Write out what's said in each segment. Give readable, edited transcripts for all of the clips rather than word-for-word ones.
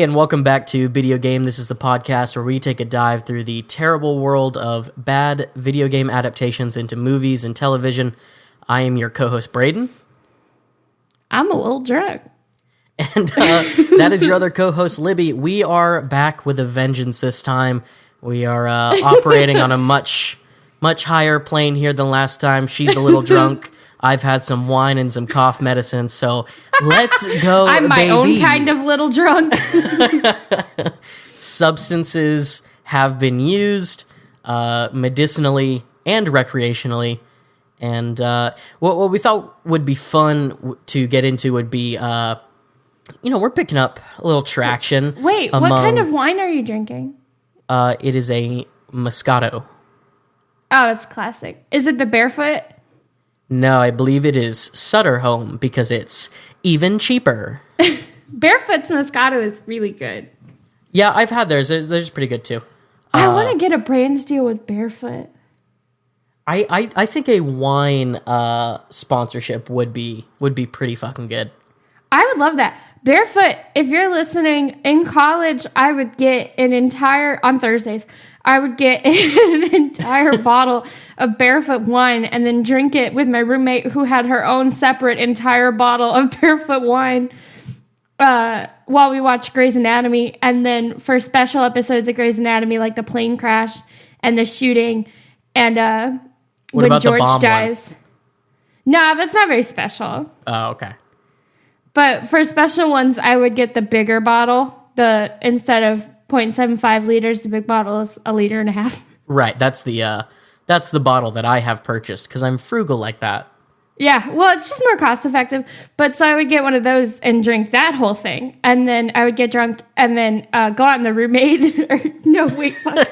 and welcome back to Bideo Game. This is the podcast where we take a dive through the terrible world of bad video game adaptations into movies and television. I am your co-host, Braden. I'm a little drunk. And that is your other co-host, Libby. We are back with a vengeance this time. We are operating on a much higher plane here than last time. She's a little drunk. I've had some wine and some cough medicine, so let's go, I'm my baby. own kind of little drunk. Substances have been used medicinally and recreationally, and what we thought would be fun to get into would be, we're picking up a little traction. Wait, what kind of wine are you drinking? It is a Moscato. Oh, that's classic. Is it the Barefoot? No, I believe it is Sutter Home because it's even cheaper. Barefoot's Moscato is really good. Yeah, I've had theirs. Theirs pretty good too. I want to get a brand deal with Barefoot. I think a wine sponsorship would be pretty fucking good. I would love that. Barefoot, if you're listening, in college, I would get on Thursdays, I would get an entire bottle of Barefoot wine and then drink it with my roommate who had her own separate entire bottle of Barefoot wine while we watched Grey's Anatomy. And then for special episodes of Grey's Anatomy, like the plane crash and the shooting and when George dies. No, that's not very special. Oh, okay. But for special ones, I would get the bigger bottle. Instead of 0.75 liters, the big bottle is 1.5 liters. Right, that's the bottle that I have purchased because I'm frugal like that. Yeah, well, it's just more cost effective. But so I would get one of those and drink that whole thing, and then I would get drunk and then go out in the roommate. Fuck.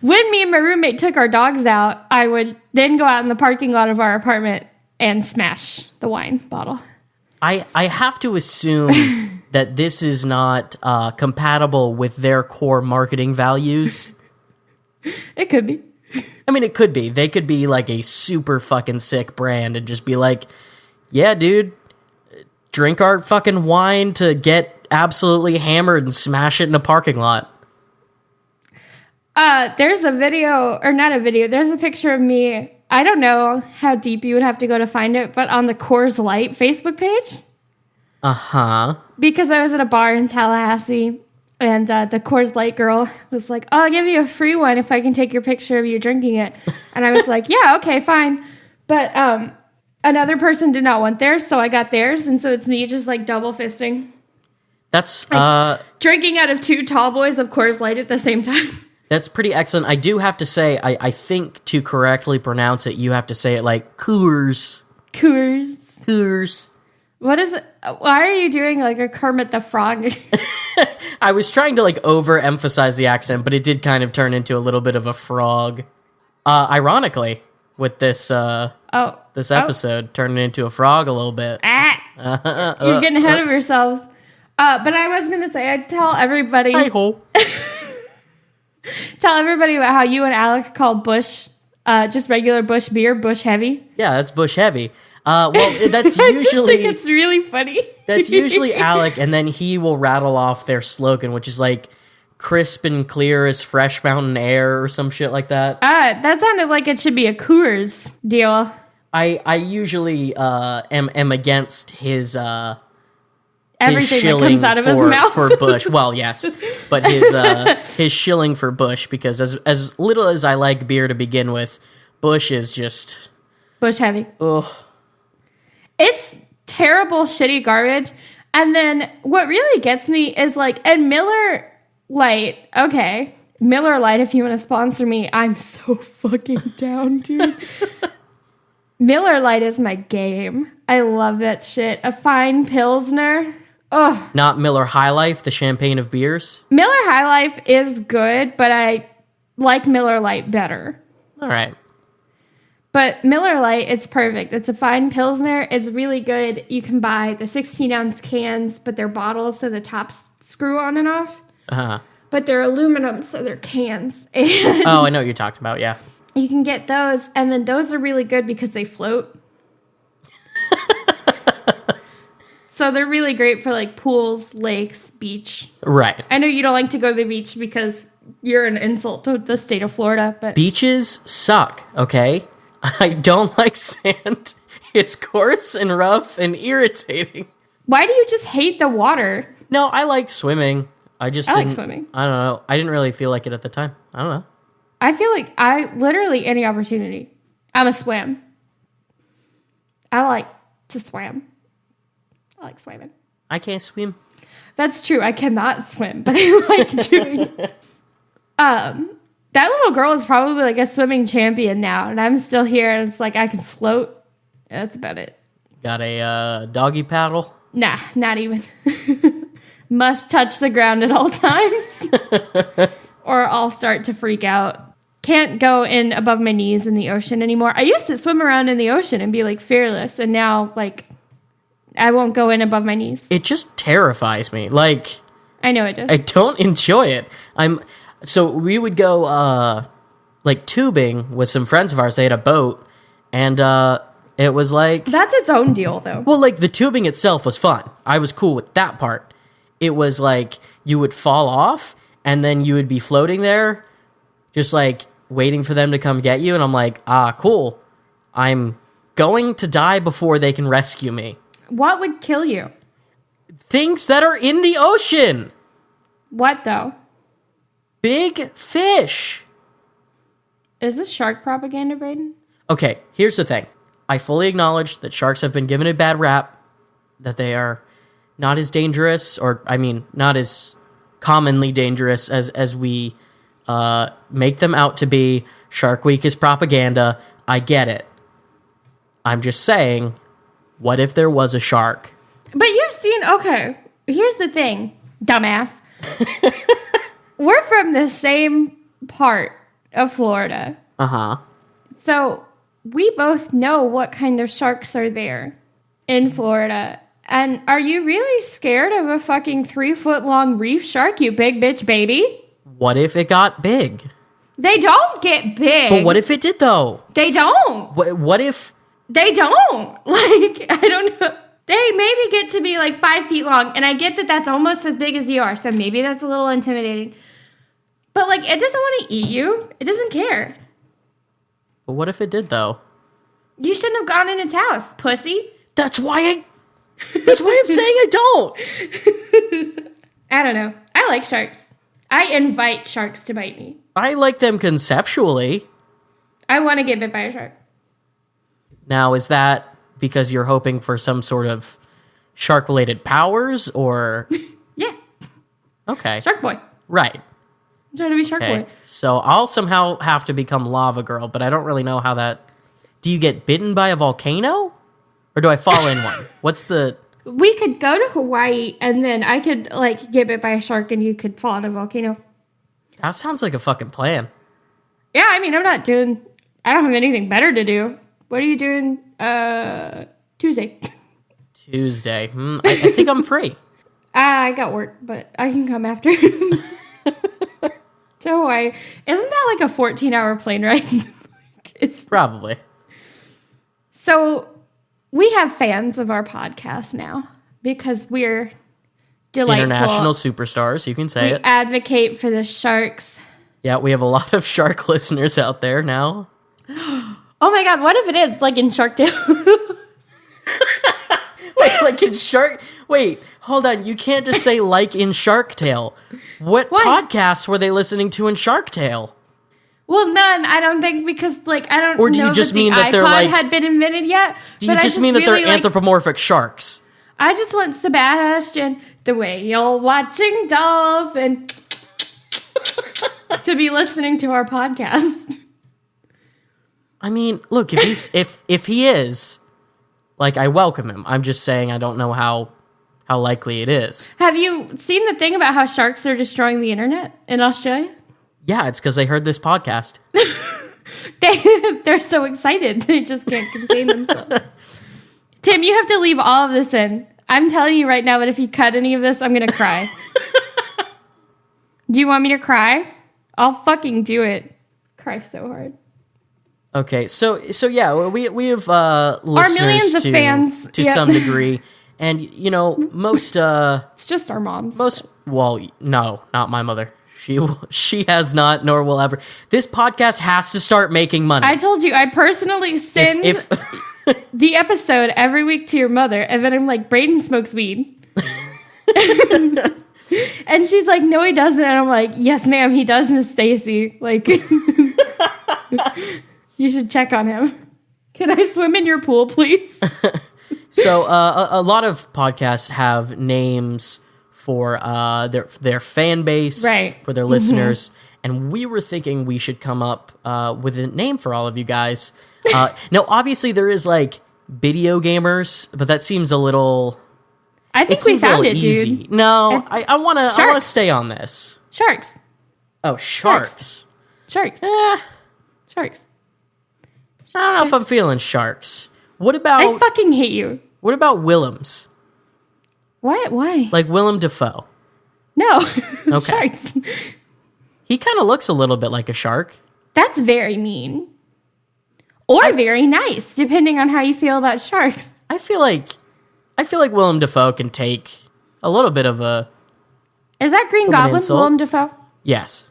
When me and my roommate took our dogs out, I would then go out in the parking lot of our apartment and smash the wine bottle. I have to assume that this is not compatible with their core marketing values. It could be. I mean, it could be. They could be like a super fucking sick brand and just be like, yeah, dude, drink our fucking wine to get absolutely hammered and smash it in a parking lot. There's a video, or not a video, there's a picture of me. I don't know how deep you would have to go to find it, but on the Coors Light Facebook page. Uh-huh. Because I was at a bar in Tallahassee, and the Coors Light girl was like, oh, I'll give you a free one if I can take your picture of you drinking it. And I was like, yeah, okay, fine. But another person did not want theirs, so I got theirs, and so it's me just like double fisting. That's drinking out of 2 tall boys of Coors Light at the same time. That's pretty excellent. I do have to say, I think to correctly pronounce it, you have to say it like Coors. Coors. Coors. What is it? Why are you doing like a Kermit the Frog? I was trying to like overemphasize the accent, but it did kind of turn into a little bit of a frog. Ironically, with this episode, turning into a frog a little bit. You're getting ahead of yourselves. But I was going to say, I'd tell everybody... Hi-ho. Tell everybody about how you and Alec call Bush, just regular Bush beer, Bush Heavy. Yeah, that's Bush Heavy. Well, that's I usually... just think it's really funny. That's usually Alec, and then he will rattle off their slogan, which is like, crisp and clear as fresh mountain air or some shit like that. That sounded like it should be a Coors deal. I usually am against his... Everything that comes out of his mouth for Bush. Well, yes, but his shilling for Bush, because as little as I like beer to begin with, Bush is just Bush Heavy. Ugh. It's terrible, shitty garbage. And then what really gets me is like, and Miller Lite. Okay, Miller Lite. If you want to sponsor me, I'm so fucking down, dude. Miller Lite is my game. I love that shit. A fine Pilsner. Oh, not Miller High Life, the champagne of beers. Miller High Life is good, but I like Miller Lite better. All right. But Miller Lite, it's perfect. It's a fine Pilsner. It's really good. You can buy the 16-ounce cans, but they're bottles, so the tops screw on and off. Uh-huh. But they're aluminum, so they're cans. And oh, I know what you're talking about, yeah. You can get those, and then those are really good because they float. So they're really great for like pools, lakes, beach. Right. I know you don't like to go to the beach because you're an insult to the state of Florida, but Beaches suck, okay? I don't like sand. It's coarse and rough and irritating. why do you just hate the water? No, I like swimming. I like swimming. I don't know. I didn't really feel like it at the time. I don't know. I feel like I literally any opportunity. I'm a swim. I like to swim. I like swimming. I can't swim. That's true. I cannot swim, but I like doing it. That little girl is probably like a swimming champion now, and I'm still here, and it's like I can float. That's about it. Got a doggy paddle? Nah, not even. Must touch the ground at all times, or I'll start to freak out. Can't go in above my knees in the ocean anymore. I used to swim around in the ocean and be like fearless, and now like I won't go in above my knees. It just terrifies me. Like, I know it does. I don't enjoy it. So we would go like tubing with some friends of ours. They had a boat, and it was like That's its own deal, though. well, like the tubing itself was fun. I was cool with that part. It was like you would fall off, and then you would be floating there, just like waiting for them to come get you. And I'm like, cool. I'm going to die before they can rescue me. What would kill you? Things that are in the ocean. What, though? Big fish. Is this shark propaganda, Braden? Okay, here's the thing. I fully acknowledge that sharks have been given a bad rap, that they are not as dangerous, or, I mean, not as commonly dangerous as we make them out to be. Shark Week is propaganda. I get it. I'm just saying, what if there was a shark? But you've seen, okay, here's the thing, dumbass. We're from the same part of Florida. Uh-huh. So we both know what kind of sharks are there in Florida. And are you really scared of a fucking 3-foot-long reef shark, you big bitch baby? What if it got big? They don't get big. But what if it did, though? They don't. What if... They don't. Like, I don't know. They maybe get to be like 5 feet long. And I get that that's almost as big as you are. So maybe that's a little intimidating. But, like, it doesn't want to eat you. It doesn't care. But what if it did, though? You shouldn't have gone in its house, pussy. That's why I'm saying I don't. I don't know. I like sharks. I invite sharks to bite me. I like them conceptually. I want to get bit by a shark. Now, is that because you're hoping for some sort of shark-related powers, or... Yeah. Okay. Shark boy. Right. I'm trying to be shark Okay. boy. So I'll somehow have to become lava girl, but I don't really know how that... Do you get bitten by a volcano? Or do I fall in one? What's the... We could go to Hawaii, and then I could, like, get bit by a shark, and you could fall in a volcano. That sounds like a fucking plan. Yeah, I mean, I don't have anything better to do. What are you doing Tuesday? Tuesday. I think I'm free. I got work, but I can come after. To Hawaii. Isn't that like a 14-hour plane ride? Probably. So we have fans of our podcast now because we're delightful. International superstars, you can say we it. Advocate for the sharks. Yeah, we have a lot of shark listeners out there now. Oh my god, what if it is like in Shark Tale? Wait, like in Shark... Wait, hold on. You can't just say like in Shark Tale. What podcasts were they listening to in Shark Tale? Well, none, I don't think, because like I don't or do you know just that mean the that they're iPod like, had been invented yet. Do you just mean that really they're anthropomorphic sharks? I just want Sebastian, the way you're watching Dolphin, to be listening to our podcast. I mean, look, if he is, like, I welcome him. I'm just saying I don't know how likely it is. Have you seen the thing about how sharks are destroying the internet in Australia? Yeah, it's because they heard this podcast. They're so excited. They just can't contain themselves. Tim, you have to leave all of this in. I'm telling you right now that if you cut any of this, I'm going to cry. Do you want me to cry? I'll fucking do it. Cry so hard. Okay, so yeah, we have listeners millions of fans, to yep. some degree, And, you know, most... It's just our moms. Well, no, not my mother. She has not, nor will ever. This podcast has to start making money. I told you, I personally send the episode every week to your mother, and then I'm like, Brayden smokes weed. And she's like, no, he doesn't. And I'm like, yes, ma'am, he does, Miss Stacy. Like, you should check on him. Can I swim in your pool, please? So a lot of podcasts have names for their fan base, right, for their listeners, and we were thinking we should come up with a name for all of you guys. Now, obviously, there is like Bideo gamers, but that seems a little... I think we found it, easy. Dude. No, I want to stay on this. Sharks. Oh, sharks. Sharks. I Sharks. don't know if I'm feeling sharks. What about... I fucking hate you. What about Willems? What? Why? Like Willem Dafoe. No. Okay. Sharks. He kind of looks a little bit like a shark. That's very mean. Or very nice, depending on how you feel about sharks. I feel like Willem Dafoe can take a little bit of a... Is that Green Goblin, Willem Dafoe? Yes.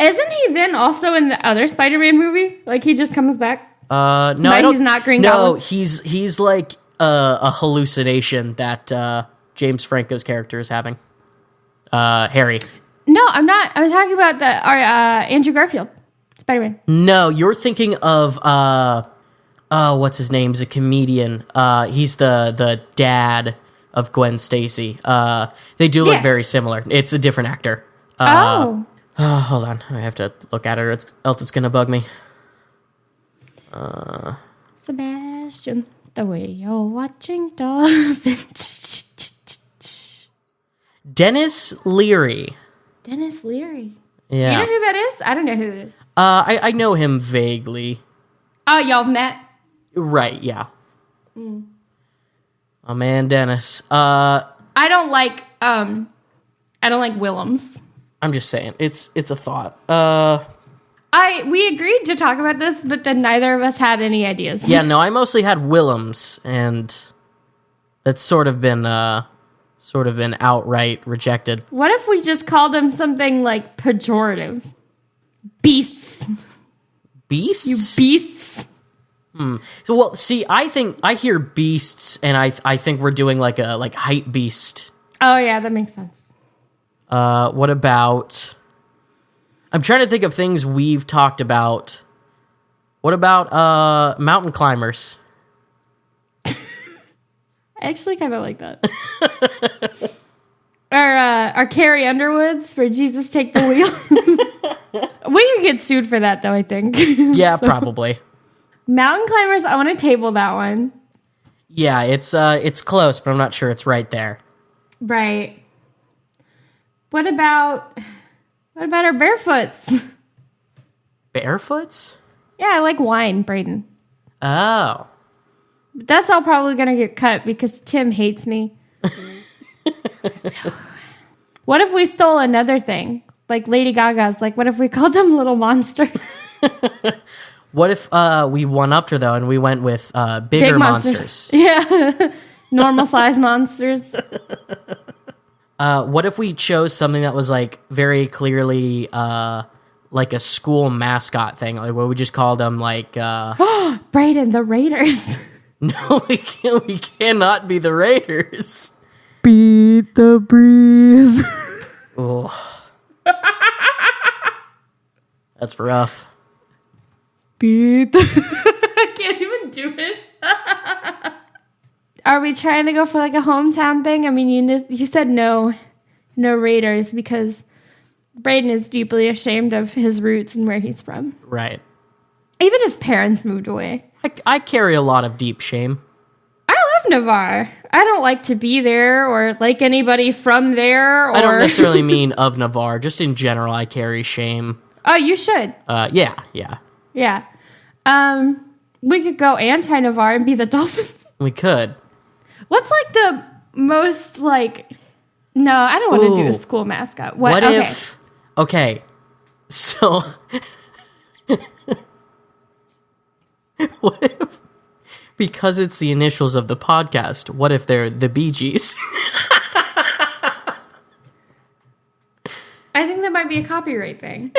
Isn't he then also in the other Spider-Man movie? Like, he just comes back? No, but he's not Green Goblin? No, he's like a hallucination that James Franco's character is having. Harry. No, I'm not. I'm talking about Andrew Garfield, Spider-Man. No, you're thinking of... what's his name? He's a comedian. He's the dad of Gwen Stacy. They do look very similar. It's a different actor. Hold on. I have to look at it, else it's going to bug me. Sebastian, the way you're watching dolphins. Dennis Leary. Dennis Leary. Yeah. Do you know who that is? I don't know who it is. I know him vaguely. Oh, y'all have met? Right, yeah. Oh man, Dennis. I don't like Willems. I'm just saying, it's a thought. We agreed to talk about this, but then neither of us had any ideas. Yeah, no, I mostly had Willems, and that's sort of been outright rejected. What if we just called him something like pejorative? Beasts. Beasts? You beasts. So, well, see, I hear beasts, and I think we're doing like a hype beast. Oh yeah, that makes sense. What about... I'm trying to think of things we've talked about. What about mountain climbers? I actually kind of like that. Our Carrie Underwoods for Jesus Take the Wheel. We could get sued for that, though, I think. Yeah, probably. Mountain climbers, I want to table that one. Yeah, it's close, but I'm not sure it's right there. Right. What about our barefoots? Barefoots? Yeah, I like wine, Brayden. Oh. But that's all probably going to get cut because Tim hates me. What if we stole another thing? Like Lady Gaga's, like, what if we called them Little Monsters? What if we one-upped her, though, and we went with bigger Big monsters? Yeah. Normal-sized monsters. What if we chose something that was, like, very clearly like a school mascot thing? Like, what we just called them, like... Brayden, the Raiders. No, we cannot be the Raiders. Beat the breeze. Oh. That's rough. Beat the... I can't even do it. Are we trying to go for like a hometown thing? I mean, you said no Raiders because Brayden is deeply ashamed of his roots and where he's from. Right. Even his parents moved away. I carry a lot of deep shame. I love Navarre. I don't like to be there or like anybody from there. Or... I don't necessarily mean of Navarre. Just in general, I carry shame. Oh, you should. Yeah. Yeah. We could go anti-Navarre and be the Dolphins. We could. What's like the most like... No, I don't want to do a school mascot. What if... Okay. So... Because it's the initials of the podcast, what if they're the Bee Gees? I think that might be a copyright thing.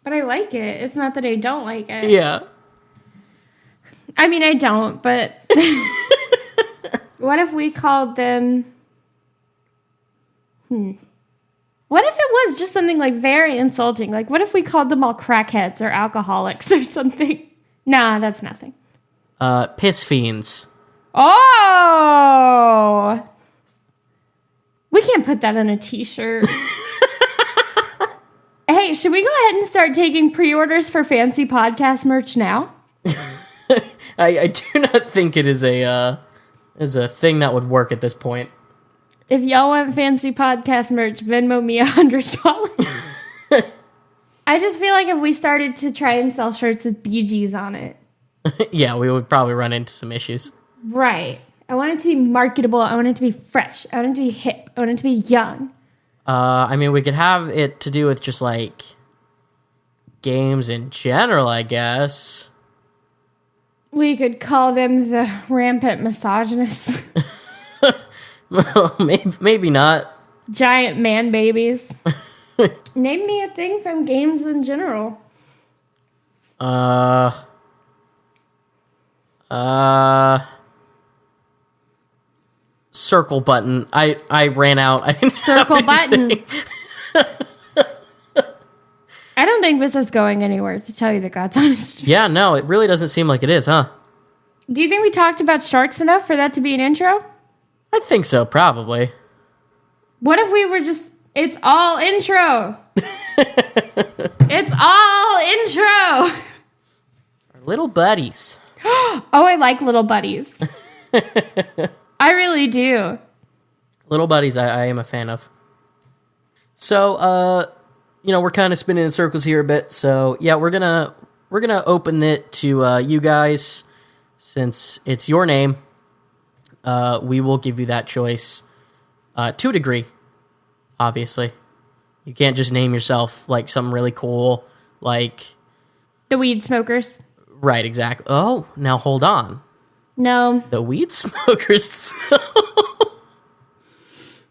But I like it. It's not that I don't like it. Yeah. I mean, I don't, but what if we called them... What if it was just something like very insulting? Like, what if we called them all crackheads or alcoholics or something? Nah, that's nothing. Piss fiends. Oh! We can't put that on a t-shirt. Hey, should we go ahead and start taking pre-orders for fancy podcast merch now? I do not think it is a thing that would work at this point. If y'all want fancy podcast merch, Venmo me $100. I just feel like if we started to try and sell shirts with BGs on it. Yeah, we would probably run into some issues. Right. I want it to be marketable. I want it to be fresh. I want it to be hip. I want it to be young. I mean, we could have it to do with just, like, games in general, I guess. We could call them the rampant misogynists. Well, maybe not. Giant man babies. Name me a thing from games in general. Circle button. I ran out. I didn't Circle have button. I don't think this is going anywhere, to tell you the God's honest truth. Yeah, no, it really doesn't seem like it is, huh? Do you think we talked about sharks enough for that to be an intro? I think so, probably. What if we were just... It's all intro. It's all intro. Our little buddies. Oh, I like little buddies. I really do. Little buddies, I am a fan of. So, we're kind of spinning in circles here a bit. So, yeah, we're gonna open it to you guys, since it's your name. We will give you that choice to a degree. Obviously, you can't just name yourself like something really cool, like The weed smokers. Right, exactly. Oh, now hold on. No. The weed smokers.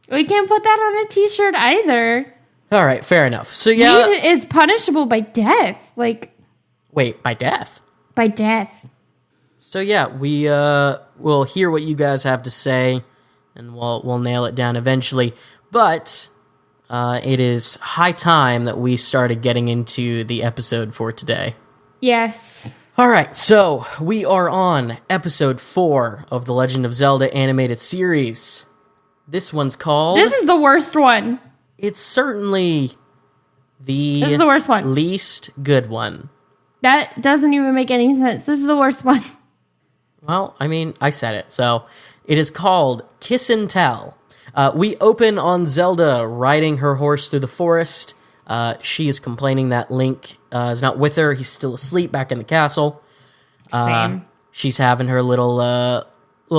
We can't put that on a t-shirt either. All right, fair enough. So yeah, weed is punishable by death. Like, wait, by death? By death. So yeah, we will hear what you guys have to say, and we'll nail it down eventually. But it is high time that we started getting into the episode for today. Yes. All right, so we are on episode 4 of the Legend of Zelda animated series. This one's called... This is the worst one. It's certainly This is the worst one. least good one. That doesn't even make any sense. This is the worst one. Well, I mean, I said it. So it is called Kiss and Tell. We open on Zelda riding her horse through the forest. She is complaining that Link is not with her. He's still asleep back in the castle. Same. She's having her little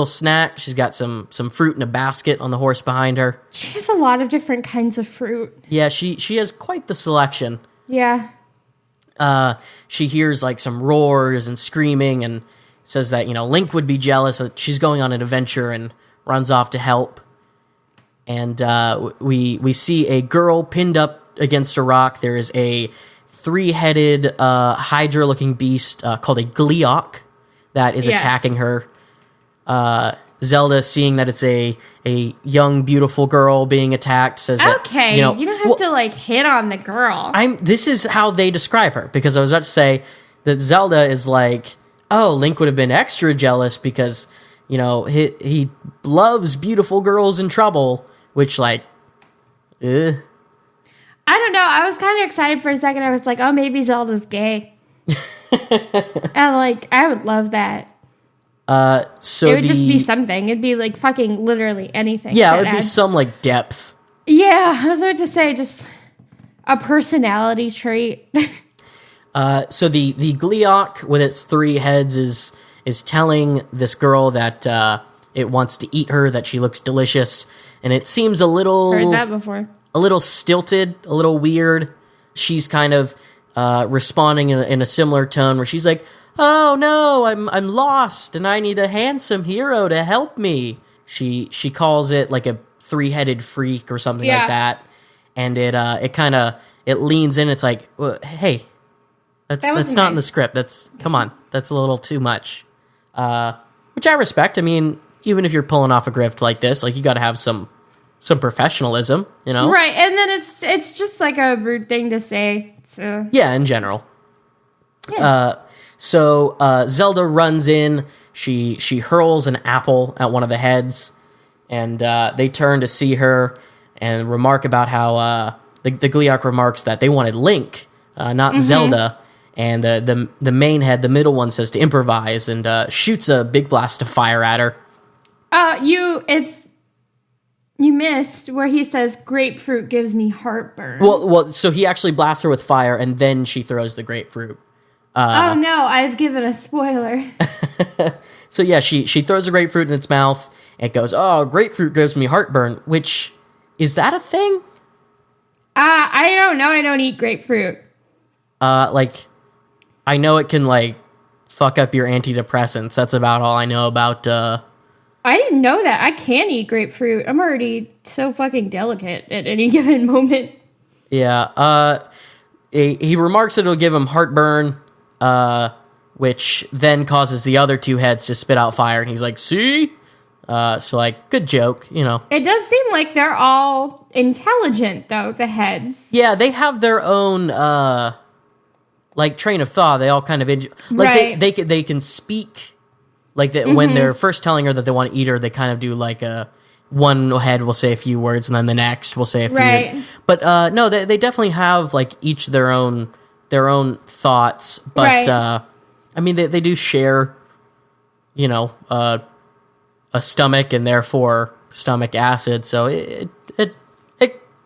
snack. She's got some fruit in a basket on the horse behind her. She has a lot of different kinds of fruit. Yeah, she has quite the selection. Yeah. She hears like some roars and screaming and says that, Link would be jealous that she's going on an adventure and runs off to help. And we see a girl pinned up against a rock. There is a 3-headed Hydra-looking beast called a Gleeok that is attacking her. Zelda, seeing that it's a young, beautiful girl being attacked, says that... Okay, you don't have to, hit on the girl. This is how they describe her, because I was about to say that Zelda is like, oh, Link would have been extra jealous because, he loves beautiful girls in trouble, which, I don't know. I was kind of excited for a second. I was like, oh, maybe Zelda's gay. And, I would love that. So it would just be something. It'd be, fucking literally anything. Yeah, it would be some, depth. Yeah, I was about to say just a personality trait. So the Gleeok with its 3 heads is telling this girl that it wants to eat her, that she looks delicious, and it seems a little... Heard that before. A little stilted, a little weird. She's kind of responding in a similar tone where she's like, "Oh no, I'm lost and I need a handsome hero to help me." She calls it like a three-headed freak or something like that, and it leans in. It's like, well, hey, that's not in the script. Come on, that's a little too much. Which I respect. I mean, even if you're pulling off a grift like this, like you got to have some professionalism, you know? Right, and then it's just like a rude thing to say. So yeah, in general. Yeah. So Zelda runs in. She hurls an apple at one of the heads, and they turn to see her and remark about how the Gleeok remarks that they wanted Link, not Zelda. And the main head, the middle one, says to improvise and shoots a big blast of fire at her. You missed where he says grapefruit gives me heartburn. Well, so he actually blasts her with fire, and then she throws the grapefruit. Oh no, I've given a spoiler. So yeah, she throws a grapefruit in its mouth. And it goes, "Oh, grapefruit gives me heartburn." Which, is that a thing? I don't know. I don't eat grapefruit. I know it can, like, fuck up your antidepressants. That's about all I know about, I didn't know that. I can eat grapefruit. I'm already so fucking delicate at any given moment. Yeah, he remarks that it'll give him heartburn, which then causes the other two heads to spit out fire, and he's like, "See?" So, like, good joke, you know. It does seem like they're all intelligent, though, the heads. Yeah, they have their own, like, train of thought. They all kind of right. they can speak, like when they're first telling her that they want to eat her. They kind of do like one head will say a few words and then the next will say a few. Right. But no, they definitely have like each their own thoughts. But right. I mean they do share, you know, a stomach and therefore stomach acid. So it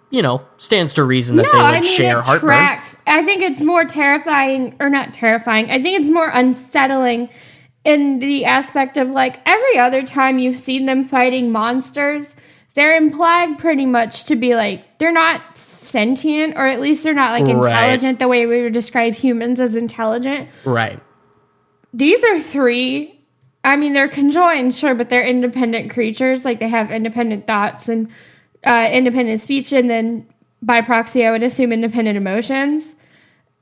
you know, stands to reason that they would share heartburn. Tracks. I think it's more terrifying, or not terrifying. I think it's more unsettling in the aspect of, like, every other time you've seen them fighting monsters, they're implied pretty much to be, like, they're not sentient, or at least they're not, like, intelligent the way we would describe humans as intelligent. Right. These are three. I mean, they're conjoined, sure, but they're independent creatures. Like, they have independent thoughts and independent speech, and then by proxy, I would assume independent emotions.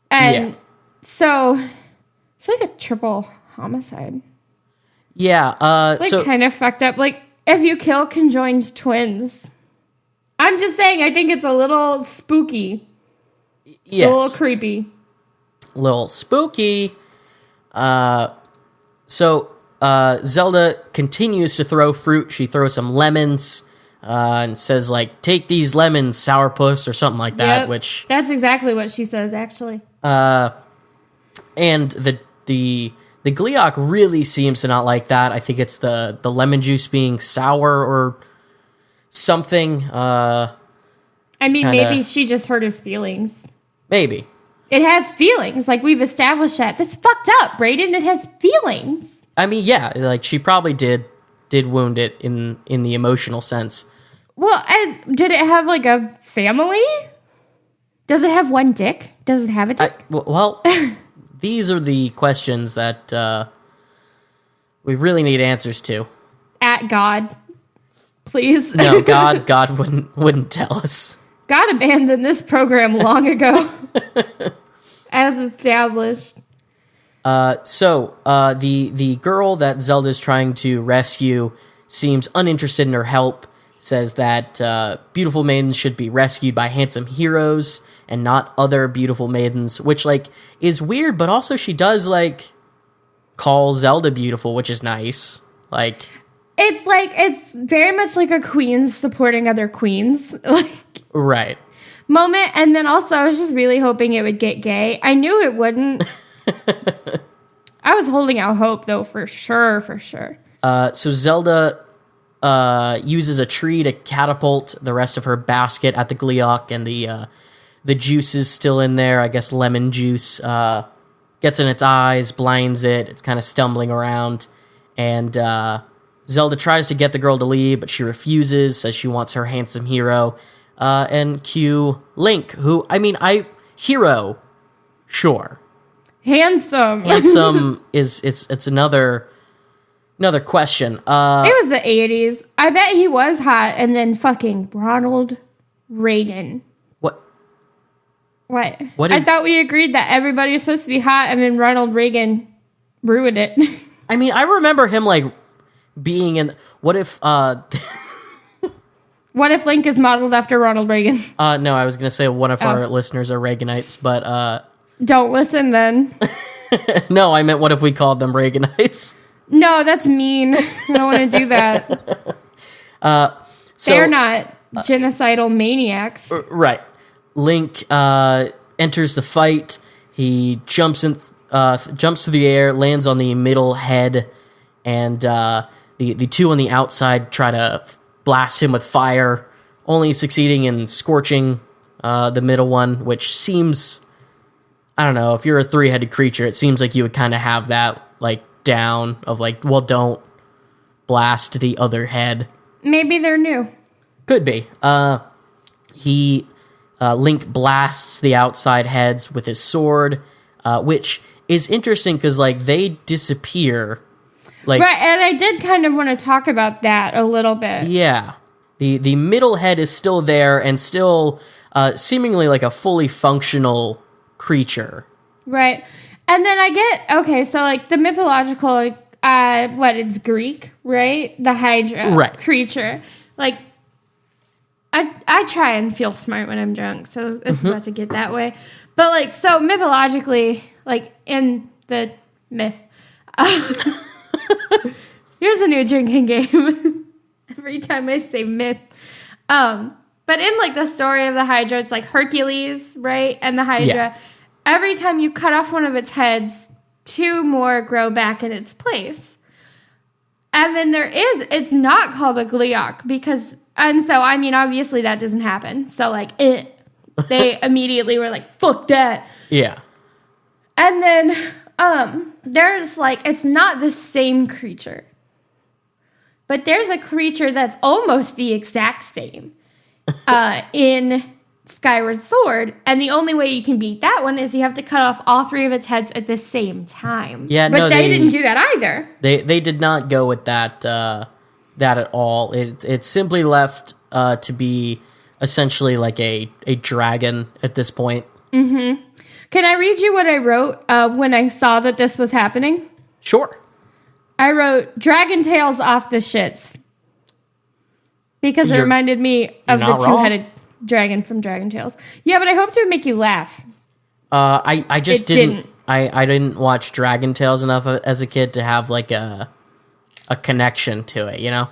And so it's like a triple homicide. Yeah. It's like kind of fucked up. Like if you kill conjoined twins. I'm just saying, I think it's a little spooky. Yes. A little creepy. A little spooky. So Zelda continues to throw fruit. She throws some lemons. And says, like, "Take these lemons, sourpuss," or something like that. Yep, which that's exactly what she says, actually. And the Gleeok really seems to not like that. I think it's the lemon juice being sour or something. I mean, maybe she just hurt his feelings. Maybe it has feelings, like we've established that. That's fucked up, Brayden. It has feelings. I mean, yeah, like she probably did wound it in the emotional sense. Well, and did it have, like, a family? Does it have one dick? Does it have a dick? Well, these are the questions that we really need answers to. At God, please. No, God wouldn't tell us. God abandoned this program long ago, as established. So the girl that Zelda's trying to rescue seems uninterested in her help. Says that beautiful maidens should be rescued by handsome heroes and not other beautiful maidens, which, like, is weird, but also she does, like, call Zelda beautiful, which is nice. Like, it's very much like a queen supporting other queens. Like, right. Moment, and then also I was just really hoping it would get gay. I knew it wouldn't. I was holding out hope, though, for sure. So Zelda uses a tree to catapult the rest of her basket at the Gleeok, and the juice is still in there. I guess lemon juice gets in its eyes, blinds it. It's kind of stumbling around, and Zelda tries to get the girl to leave, but she refuses, says she wants her handsome hero. And cue Link, who, I mean, hero. Sure. Handsome. Handsome it's another question. It was the 80s. I bet he was hot, and then fucking Ronald Reagan. What? I thought we agreed that everybody was supposed to be hot, and then Ronald Reagan ruined it. I mean, I remember him like being in. What if? What if Link is modeled after Ronald Reagan? No, I was gonna say one of our listeners are Reaganites, but don't listen then. No, I meant what if we called them Reaganites? No, that's mean. I don't want to do that. They're not genocidal maniacs. Right. Link enters the fight. He jumps through the air, lands on the middle head, and the two on the outside try to blast him with fire, only succeeding in scorching the middle one, which seems, I don't know, if you're a three-headed creature, it seems like you would kind of have that like down of like, well, don't blast the other head. Maybe they're new. Could be. Link blasts the outside heads with his sword, which is interesting because like they disappear. Like, right, and I did kind of want to talk about that a little bit. Yeah. The middle head is still there and still seemingly like a fully functional creature. Right. And then I get, okay, so like the mythological, like, it's Greek, right? The Hydra creature. Like, I try and feel smart when I'm drunk, so it's about to get that way. But like, so mythologically, like in the myth, here's a new drinking game. Every time I say myth. But in like the story of the Hydra, it's like Hercules, right? And the Hydra, every time you cut off one of its heads, two more grow back in its place. And then it's not called a gliok because, and so, I mean, obviously that doesn't happen. So like they immediately were like, fuck that. Yeah. And then there's like, it's not the same creature. But there's a creature that's almost the exact same in Skyward Sword. And the only way you can beat that one is you have to cut off all three of its heads at the same time. Yeah, but they didn't do that either. They did not go with that at all. It simply left to be essentially like a dragon at this point. Mm-hmm. Can I read you what I wrote when I saw that this was happening? Sure. I wrote, Dragon Tails off the shits. Because it reminded me of the two-headed dragon from Dragon Tales. Yeah, but I hoped it would make you laugh. I just didn't. I didn't watch Dragon Tales enough as a kid to have like a connection to it, you know?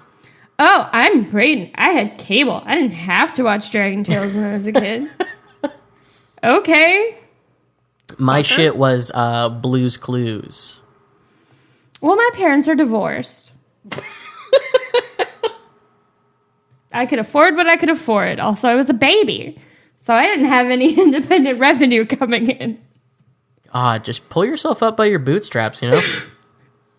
Oh, I'm Brayden. I had cable. I didn't have to watch Dragon Tales when I was a kid. Okay. My shit was Blue's Clues. Well, my parents are divorced. I could afford what I could afford. Also, I was a baby. So I didn't have any independent revenue coming in. Just pull yourself up by your bootstraps, you know?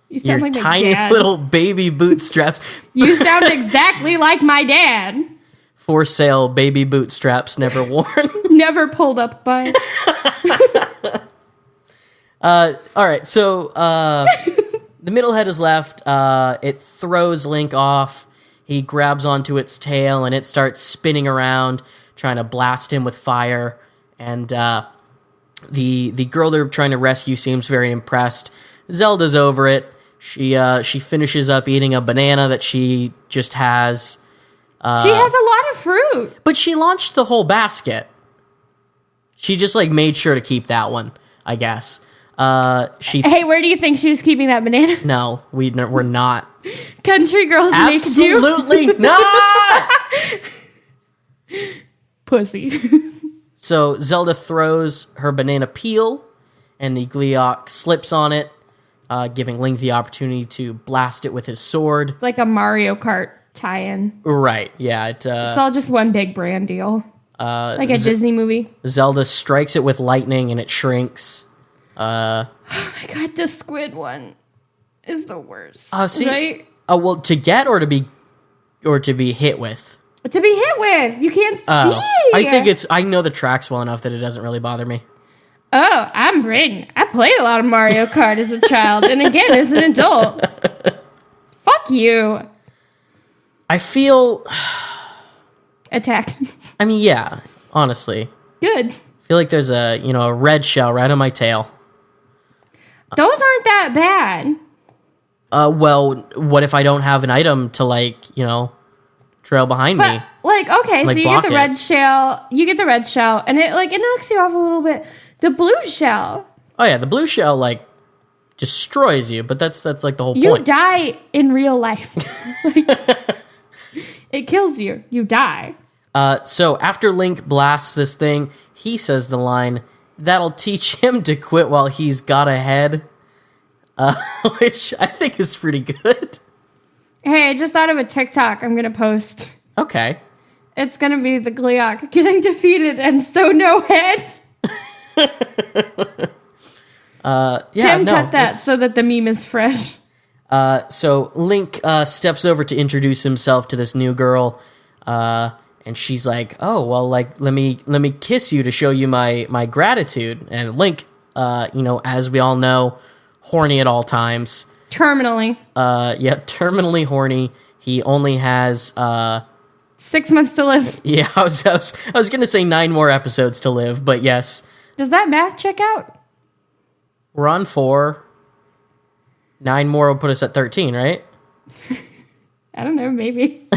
You sound your like my tiny dad. little baby bootstraps. You sound exactly like my dad. For sale, baby bootstraps never worn. Never pulled up by. All right, so the middle head is left. It throws Link off. He grabs onto its tail, and it starts spinning around, trying to blast him with fire. And the girl they're trying to rescue seems very impressed. Zelda's over it. She finishes up eating a banana that she just has. She has a lot of fruit. But she launched the whole basket. She just like made sure to keep that one, I guess. Hey, where do you think she was keeping that banana? No, we're not. Country girls make do. Absolutely not! Pussy. So Zelda throws her banana peel, and the Gliok slips on it, giving Link the opportunity to blast it with his sword. It's like a Mario Kart tie-in. Right, yeah. It's all just one big brand deal. Like a Disney movie. Zelda strikes it with lightning, and it shrinks. Oh my god, the squid one is the worst. Right? Well, to get or to be hit with? To be hit with. You can't see. I know the tracks well enough that it doesn't really bother me. Oh, I'm Brayden. I played a lot of Mario Kart as a child, and again as an adult. Fuck you. I feel attacked. I mean, yeah, honestly. Good. I feel like there's a red shell right on my tail. Those aren't that bad. Well, what if I don't have an item to trail behind me? Like, okay, like so you get the red shell. You get the red shell, and it knocks you off a little bit. The blue shell. Oh yeah, the blue shell destroys you, but that's like the whole you point. You die in real life. It kills you. You die. So after Link blasts this thing, he says the line, "That'll teach him to quit while he's got a head," which I think is pretty good. Hey, I just thought of a TikTok I'm going to post. Okay. It's going to be the Gleeok getting defeated and so no head. Tim cut that so that the meme is fresh. So Link steps over to introduce himself to this new girl, and she's like, "Oh, well, let me kiss you to show you my gratitude." And Link, as we all know, horny at all times. Terminally. Terminally horny. He only has 6 months to live. Yeah, I was gonna say 9 more episodes to live, but yes. Does that math check out? We're on 4. 9 more will put us at 13, right? I don't know, maybe.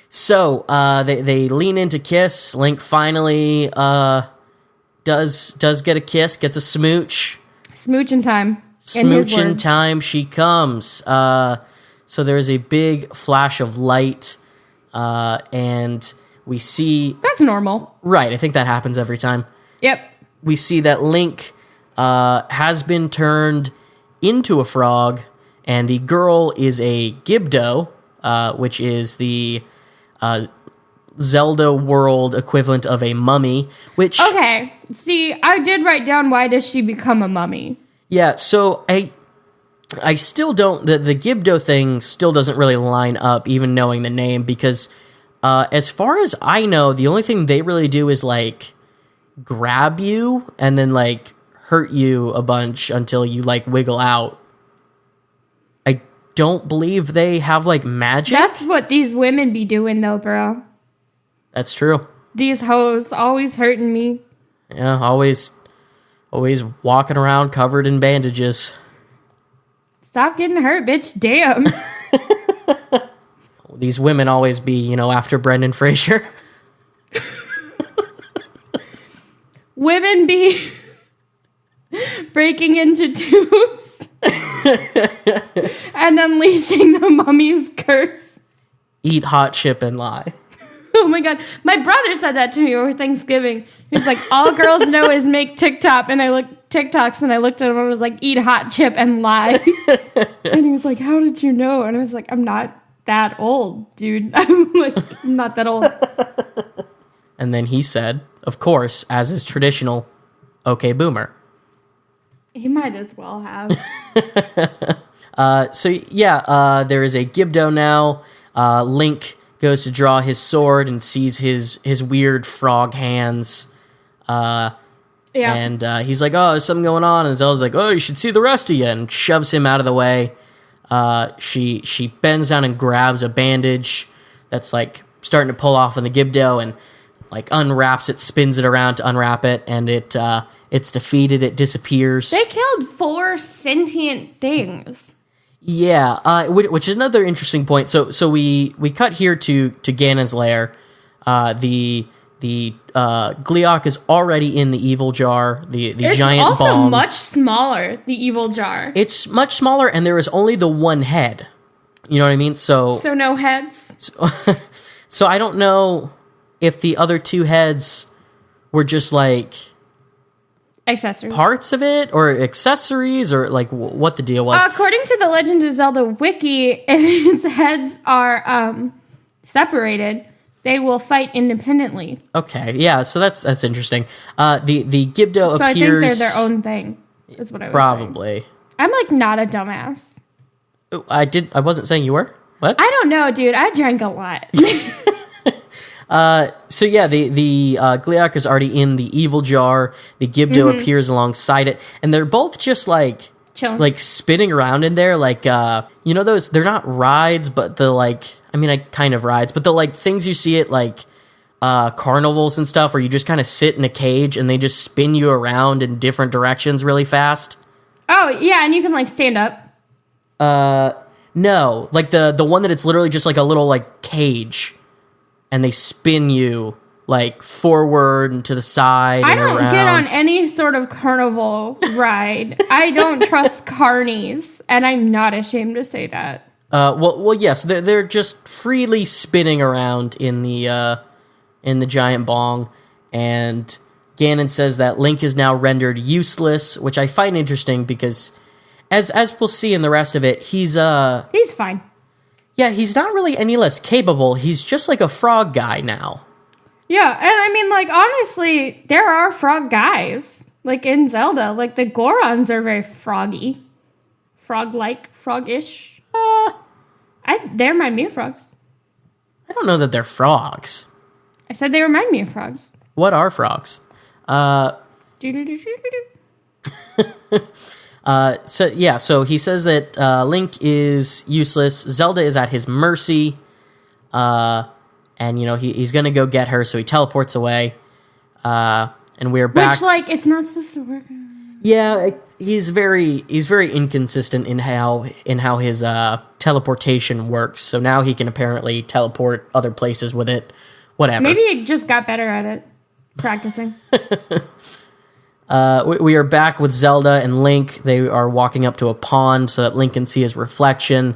So they lean in to kiss. Link finally does get a kiss, gets a smooch. Smooching time. Smooching time she comes. So there's a big flash of light, and we see... That's normal. Right, I think that happens every time. Yep. We see that Link has been turned into a frog, and the girl is a Gibdo, which is the Zelda world equivalent of a mummy, which... Okay, see, I did write down why does she become a mummy. Yeah, so I still don't... The Gibdo thing still doesn't really line up, even knowing the name, because as far as I know, the only thing they really do is, grab you and then, hurt you a bunch until you, wiggle out. I don't believe they have, magic. That's what these women be doing, though, bro. That's true. These hoes always hurting me. Yeah, always walking around covered in bandages. Stop getting hurt, bitch. Damn. These women always be, after Brendan Fraser. Women be breaking into tombs and unleashing the mummy's curse. Eat hot chip and lie. Oh my god. My brother said that to me over Thanksgiving. He's like, all girls know is make TikTok. And I looked TikToks and I looked at him and was like, eat hot chip and lie. And he was like, how did you know? And I was like, I'm not that old, dude. I'm not that old. And then he said, of course, as is traditional, okay, boomer. He might as well have. There is a Gibdo now. Link goes to draw his sword and sees his weird frog hands. And he's like, oh, there's something going on. And Zelda's like, oh, you should see the rest of you, and shoves him out of the way. She bends down and grabs a bandage that's starting to pull off on the Gibdo and unwraps it, spins it around to unwrap it, and it's defeated. It disappears. They killed 4 sentient things. Yeah, which is another interesting point. So we cut here to Ganon's lair. The Gleeok is already in the evil jar, the giant bomb. It's also much smaller, the evil jar. It's much smaller, and there is only the one head. You know what I mean? So no heads? So I don't know if the other 2 heads were just accessories, parts of it, or accessories, or what the deal was. According to the Legend of Zelda wiki, if its heads are separated, they will fight independently. Okay, yeah, so that's interesting. The Gibdo appears... So I think they're their own thing, is what I was probably saying. I'm not a dumbass. I wasn't saying you were? What? I don't know, dude. I drank a lot. So yeah, the Gliok is already in the evil jar. The Gibdo appears alongside it, and they're both just like Chilling. like spinning around in there, like you know those, they're not rides, but the like, I mean, kind of rides, but the like things you see at like carnivals and stuff, where you just kind of sit in a cage and they just spin you around in different directions really fast. Oh yeah, and you can like stand up. No, like the one that it's literally just like a little like cage, and they spin you like forward and to the side. I and don't around. get on any sort of carnival ride. I don't trust carnies, and I'm not ashamed to say that. Well, yes, they're just freely spinning around in the giant bong, and Ganon says that Link is now rendered useless, which I find interesting because, as we'll see in the rest of it, he's fine. Yeah, he's not really any less capable. He's just like a frog guy now. Yeah, and I mean, like, honestly, there are frog guys. Like, in Zelda, like, the Gorons are very froggy. Frog-like, frog-ish. They remind me of frogs. I don't know that they're frogs. I said they remind me of frogs. What are frogs? So he says that Link is useless. Zelda is at his mercy. And, you know, he's going to go get her, so he teleports away. And we're back. Which, like, it's not supposed to work. Yeah, he's very inconsistent in how his teleportation works. So now he can apparently teleport other places with it. Whatever. Maybe he just got better at it. Practicing. We are back with Zelda and Link. They are walking up to a pond so that Link can see his reflection.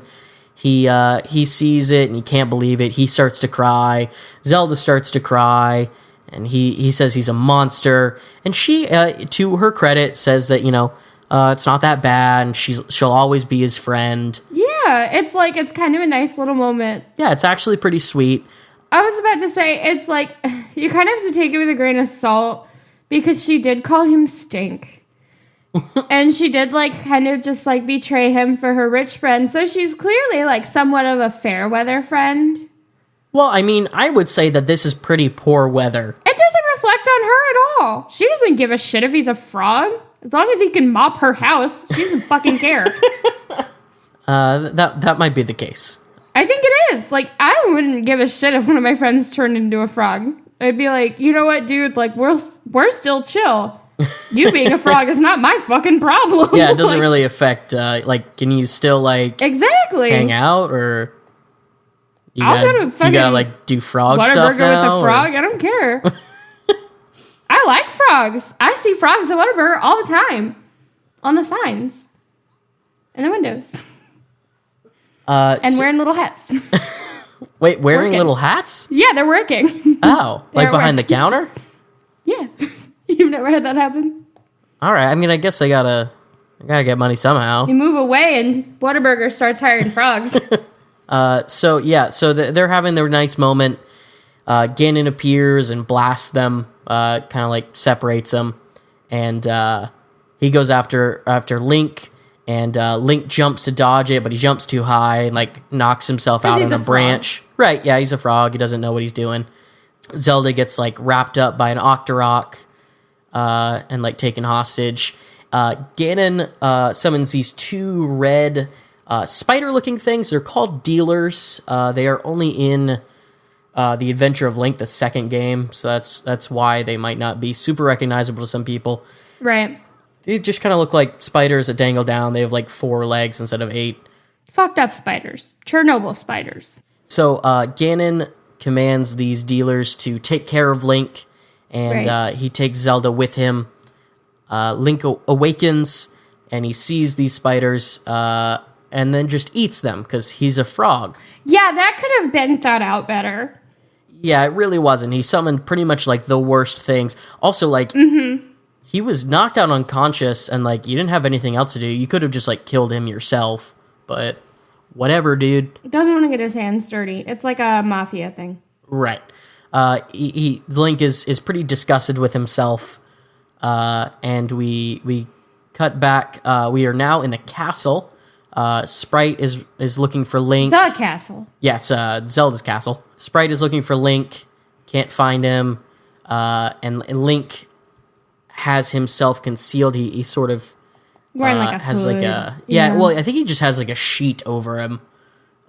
He sees it and he can't believe it. He starts to cry. Zelda starts to cry, and he says he's a monster. And she, to her credit, says that, you know, it's not that bad, and she'll always be his friend. Yeah, it's kind of a nice little moment. Yeah, it's actually pretty sweet. I was about to say, it's like, you kind of have to take it with a grain of salt, because she did call him Stink. And she did, like, kind of just, like, betray him for her rich friend. So she's clearly, like, somewhat of a fair weather friend. Well, I mean, I would say that this is pretty poor weather. It doesn't reflect on her at all. She doesn't give a shit if he's a frog. As long as he can mop her house, she doesn't fucking care. That might be the case. I think it is. Like, I wouldn't give a shit if one of my friends turned into a frog. I'd be like, you know what, dude? Like, we're still chill. You being a frog is not my fucking problem. Yeah, it doesn't really affect, like, can you still, like... Exactly. Hang out, or... You gotta, like, do frog stuff now? Whataburger with a frog? I don't care. I like frogs. I see frogs at Whataburger all the time. On the signs. And the windows. And wearing little hats. Wait, wearing little hats? Yeah, they're working. Oh, like behind the counter? Yeah. You've never had that happen? All right. I mean, I guess I gotta get money somehow. You move away and Whataburger starts hiring frogs. So they're having their nice moment. Ganon appears and blasts them, kind of like separates them, and he goes after Link, and Link jumps to dodge it, but he jumps too high and like knocks himself out on a branch. Right? Yeah, he's a frog. He doesn't know what he's doing. Zelda gets like wrapped up by an Octorok, and like taken hostage. Ganon summons these two red spider-looking things. They're called dealers. They are only in The Adventure of Link, the second game, so that's why they might not be super recognizable to some people. Right. They just kind of look like spiders that dangle down. They have like 4 legs instead of 8. Fucked up spiders. Chernobyl spiders. So Ganon commands these dealers to take care of Link, and he takes Zelda with him. Link awakens, and he sees these spiders, and then just eats them, because he's a frog. Yeah, that could have been thought out better. Yeah, it really wasn't. He summoned pretty much, like, the worst things. Also, like, he was knocked out unconscious, and, like, you didn't have anything else to do. You could have just, like, killed him yourself, but whatever, dude. He doesn't want to get his hands dirty. It's like a mafia thing. Right. Link is pretty disgusted with himself, and we cut back. We are now in the castle. Sprite is looking for Link. The castle. Yes, Zelda's castle. Sprite is looking for Link, can't find him, and Link has himself concealed. He sort of Wearing like a has hood. like a well, I think he just has like a sheet over him,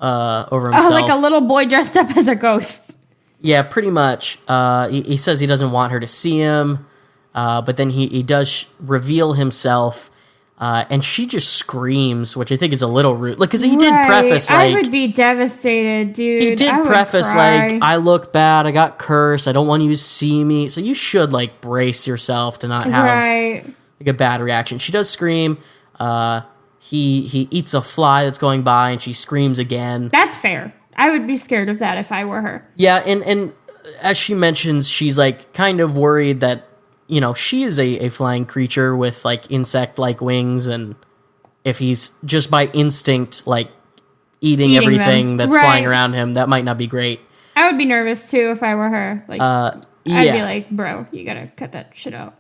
over himself. Oh, like a little boy dressed up as a ghost. Yeah, pretty much. He says he doesn't want her to see him, but then he does reveal himself, and she just screams, which I think is a little rude. Like, because he did preface, like... I would be devastated, dude. He did preface, like, I look bad, I got cursed, I don't want you to see me. So you should, like, brace yourself to not have, like, a bad reaction. She does scream. He eats a fly that's going by, and she screams again. That's fair. I would be scared of that if I were her. Yeah, and as she mentions, she's, like, kind of worried that, you know, she is a flying creature with, like, insect-like wings, and if he's just by instinct, like, eating everything that's flying around him, that might not be great. I would be nervous, too, if I were her. Like, I'd be like, bro, you gotta cut that shit out.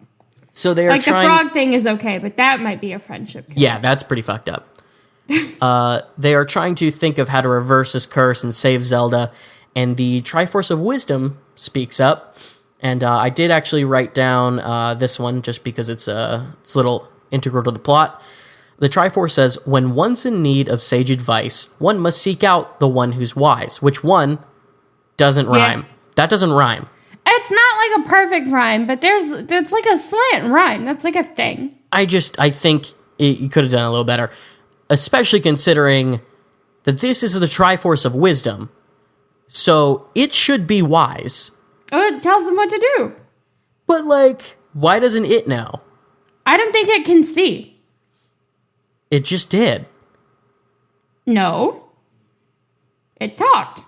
So they're like, the frog thing is okay, but that might be a friendship killer. Yeah, that's pretty fucked up. They are trying to think of how to reverse this curse and save Zelda, and the Triforce of Wisdom speaks up. And I did actually write down this one just because it's a little integral to the plot. The Triforce says, when one's in need of sage advice, one must seek out the one who's wise, which one doesn't rhyme. That doesn't rhyme. It's not like a perfect rhyme, but it's like a slant rhyme. That's like a thing. I think you could have done a little better, especially considering that this is the Triforce of Wisdom. So it should be wise. Oh, it tells them what to do. But, like, why doesn't it know? I don't think it can see. It just did. No. It talked.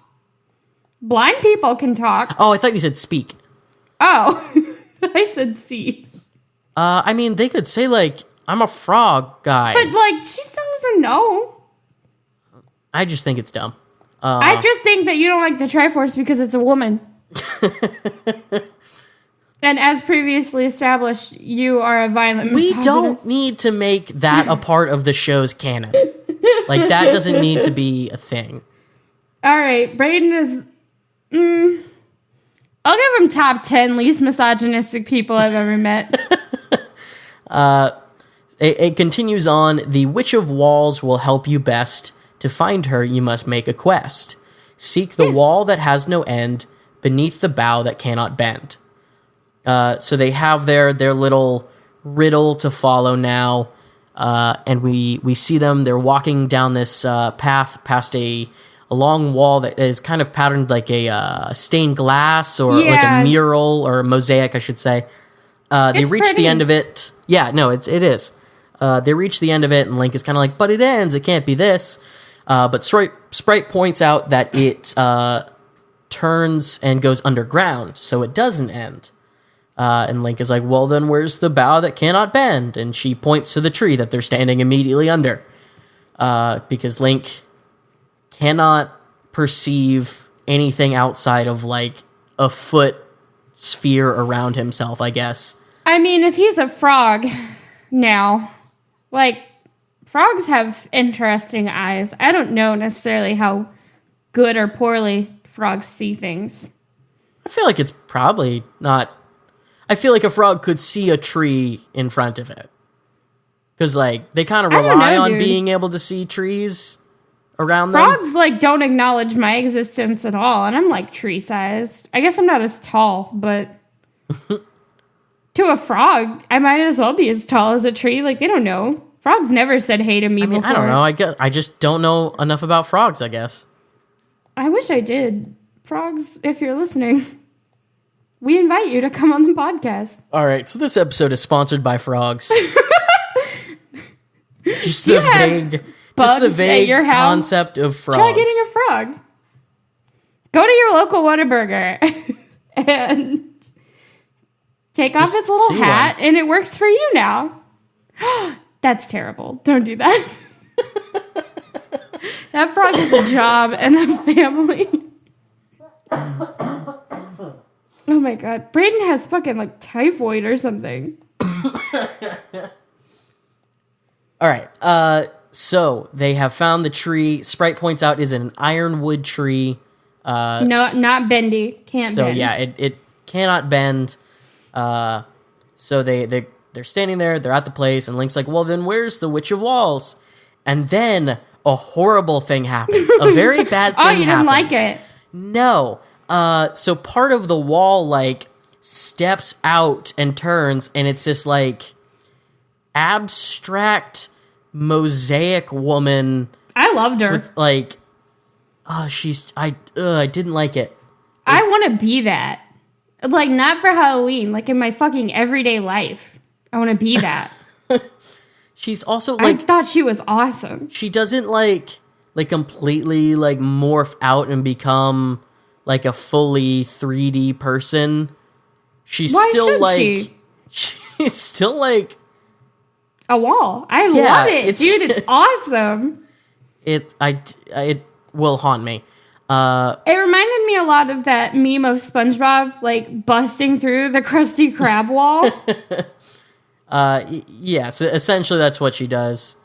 Blind people can talk. Oh, I thought you said speak. Oh. I said see. I mean, they could say, like, I'm a frog guy. But, like, she still doesn't know. I just think it's dumb. I just think that you don't like the Triforce because it's a woman. And as previously established, you are a violent misogynist. We don't need to make that a part of the show's canon. Like, that doesn't need to be a thing. All right, Brayden is... I'll give him top 10 least misogynistic people I've ever met. It continues on. The Witch of Walls will help you best. To find her, you must make a quest. Seek the wall that has no end, beneath the bough that cannot bend. So they have their little riddle to follow now, and we see them. They're walking down this path past a long wall that is kind of patterned like a stained glass or like a mural or a mosaic, I should say. They reach the end of it. Yeah, no, it is. They reach the end of it, and Link is kind of like, but it ends. It can't be this. But Sprite points out that it turns and goes underground, so it doesn't end. And Link is like, well, then where's the bough that cannot bend? And she points to the tree that they're standing immediately under. Because Link cannot perceive anything outside of, like, a foot sphere around himself, I guess. I mean, if he's a frog now, like, frogs have interesting eyes. I don't know necessarily how good or poorly frogs see things. I feel like it's probably not... I feel like a frog could see a tree in front of it. Because, like, they kind of rely on being able to see trees around them. Frogs, like, don't acknowledge my existence at all, and I'm, like, tree-sized. I guess I'm not as tall, but... to a frog, I might as well be as tall as a tree. Like, they don't know. Frogs never said hey to me before. I don't know. I just don't know enough about frogs, I guess. I wish I did. Frogs, if you're listening, we invite you to come on the podcast. All right, so this episode is sponsored by frogs. Just the vague concept of frogs. Try getting a frog. Go to your local Whataburger and take off its little hat, and it works for you now. That's terrible. Don't do that. That frog has a job and a family. Oh my god. Brayden has fucking like typhoid or something. Alright, so they have found the tree. Sprite points out is an ironwood tree. No, not bendy. Can't So bend. yeah, it cannot bend. So they're standing there, they're at the place, and Link's like, well, then where's the Witch of Walls? And then a horrible thing happens. A very bad thing happens. Oh, you didn't like it? No. So part of the wall, like, steps out and turns, and it's this, like, abstract mosaic woman. I loved her. With, like, I didn't like it. I want to be that. Like, not for Halloween, like in my fucking everyday life. I want to be that. She's also, I like... thought she was awesome. She doesn't, like completely, like, morph out and become, like, a fully 3D person. She's Why still, should like... she? She's still, like... A wall. I love it, dude. It's awesome. It will haunt me. It reminded me a lot of that meme of SpongeBob, like, busting through the Krusty Krab wall. Yeah, so essentially that's what she does.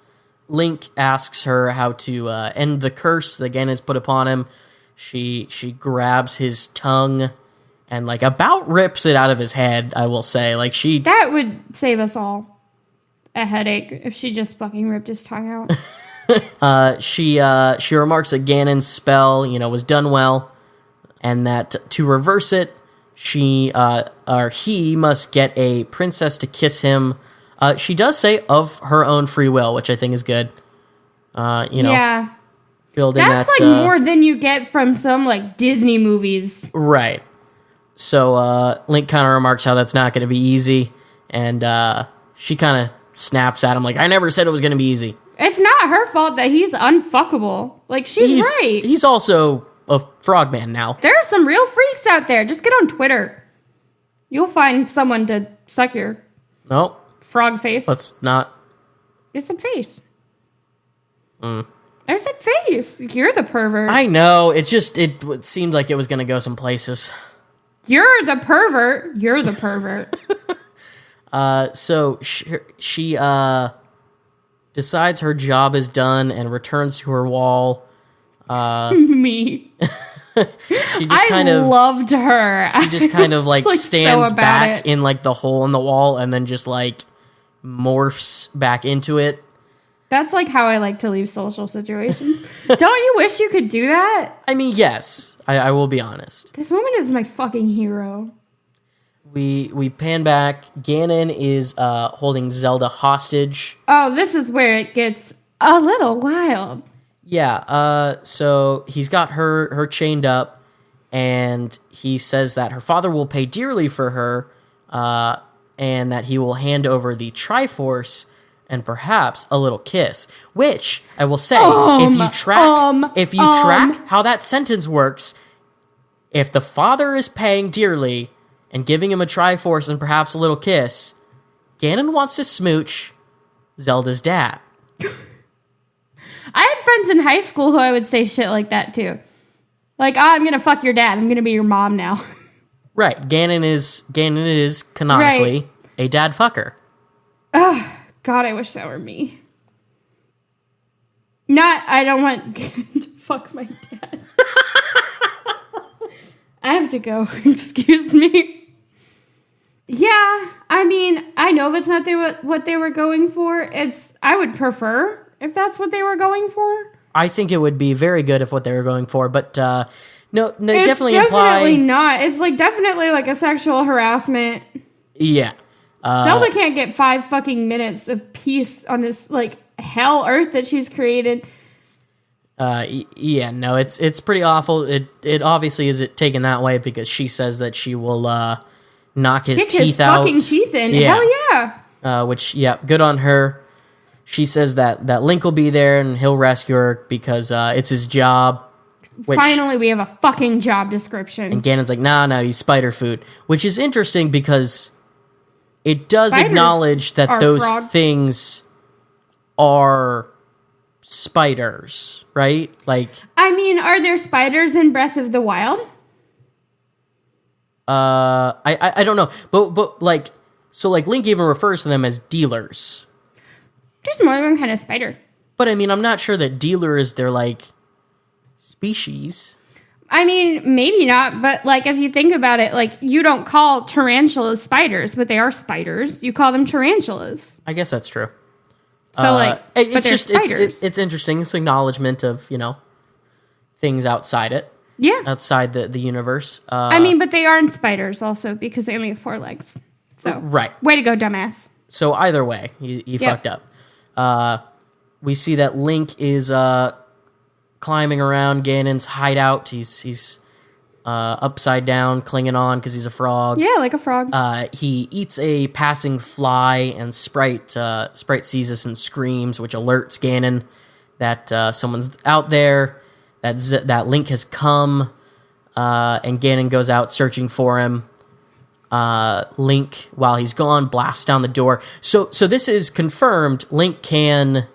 Link asks her how to end the curse that Ganon has put upon him. She grabs his tongue and, like, about rips it out of his head, I will say. Like, That would save us all a headache if she just fucking ripped his tongue out. She remarks that Ganon's spell, was done well, and that to reverse it, he must get a princess to kiss him. She does say of her own free will, which I think is good. Yeah. Building That's that, like more than you get from some like Disney movies. Right. So Link kind of remarks how that's not going to be easy, and she kind of snaps at him like, I never said it was going to be easy. It's not her fault that he's unfuckable. Like, she's right. He's also a frogman now. There are some real freaks out there. Just get on Twitter. You'll find someone to suck your frog face. Let's not. I said face. I said face. You're the pervert. I know. It seemed like it was going to go some places. You're the pervert. You're the pervert. So she decides her job is done and returns to her wall. Me. She just loved her. She just kind of like stands so back in like the hole in the wall and then just like morphs back into it. That's like how I like to leave social situations. Don't you wish you could do that? I mean, yes. I will be honest. This woman is my fucking hero. We pan back. Ganon is holding Zelda hostage. Oh, this is where it gets a little wild. Yeah, so he's got her chained up, and he says that her father will pay dearly for her, and that he will hand over the Triforce and perhaps a little kiss. Which I will say, if you track how that sentence works, if the father is paying dearly and giving him a Triforce and perhaps a little kiss, Ganon wants to smooch Zelda's dad. I had friends in high school who I would say shit like that too. Like, I'm gonna fuck your dad. I'm gonna be your mom now. Right. Ganon is canonically a dad fucker. Ugh, God, I wish that were me. I don't want to fuck my dad. I have to go. Excuse me. Yeah, I mean, I know that's not what they were going for. I would prefer if that's what they were going for. I think it would be very good if what they were going for, but no, they it's definitely imply not. It's like definitely like a sexual harassment. Yeah. Zelda can't get 5 fucking minutes of peace on this like hell earth that she's created. Yeah, no, it's pretty awful. It obviously is taken that way because she says that she will knock his teeth out. Fucking teeth in. Yeah. Hell yeah. Which good on her. She says that Link will be there and he'll rescue her because it's his job. Finally, we have a fucking job description. And Ganon's like, no, he's spider food. Which is interesting because it does Spiders acknowledge that those things are spiders, right? Like, I mean, are there spiders in Breath of the Wild? I don't know, but like, so like Link even refers to them as dealers. There's more than one kind of spider. But I mean, I'm not sure that dealer is their like species. I mean, maybe not, but like if you think about it, like you don't call tarantulas spiders, but they are spiders. You call them tarantulas. I guess that's true. So it's just spiders. it's interesting. It's acknowledgement of things outside it. Yeah, outside the universe. I mean, but they aren't spiders also because they only have 4 legs. So right. Way to go, dumbass. So either way, he fucked up. We see that Link is climbing around Ganon's hideout. He's upside down, clinging on because he's a frog. Yeah, like a frog. He eats a passing fly, and Sprite sees this and screams, which alerts Ganon that someone's out there. That Link has come, and Ganon goes out searching for him. Link, while he's gone, blasts down the door. So this is confirmed. Link can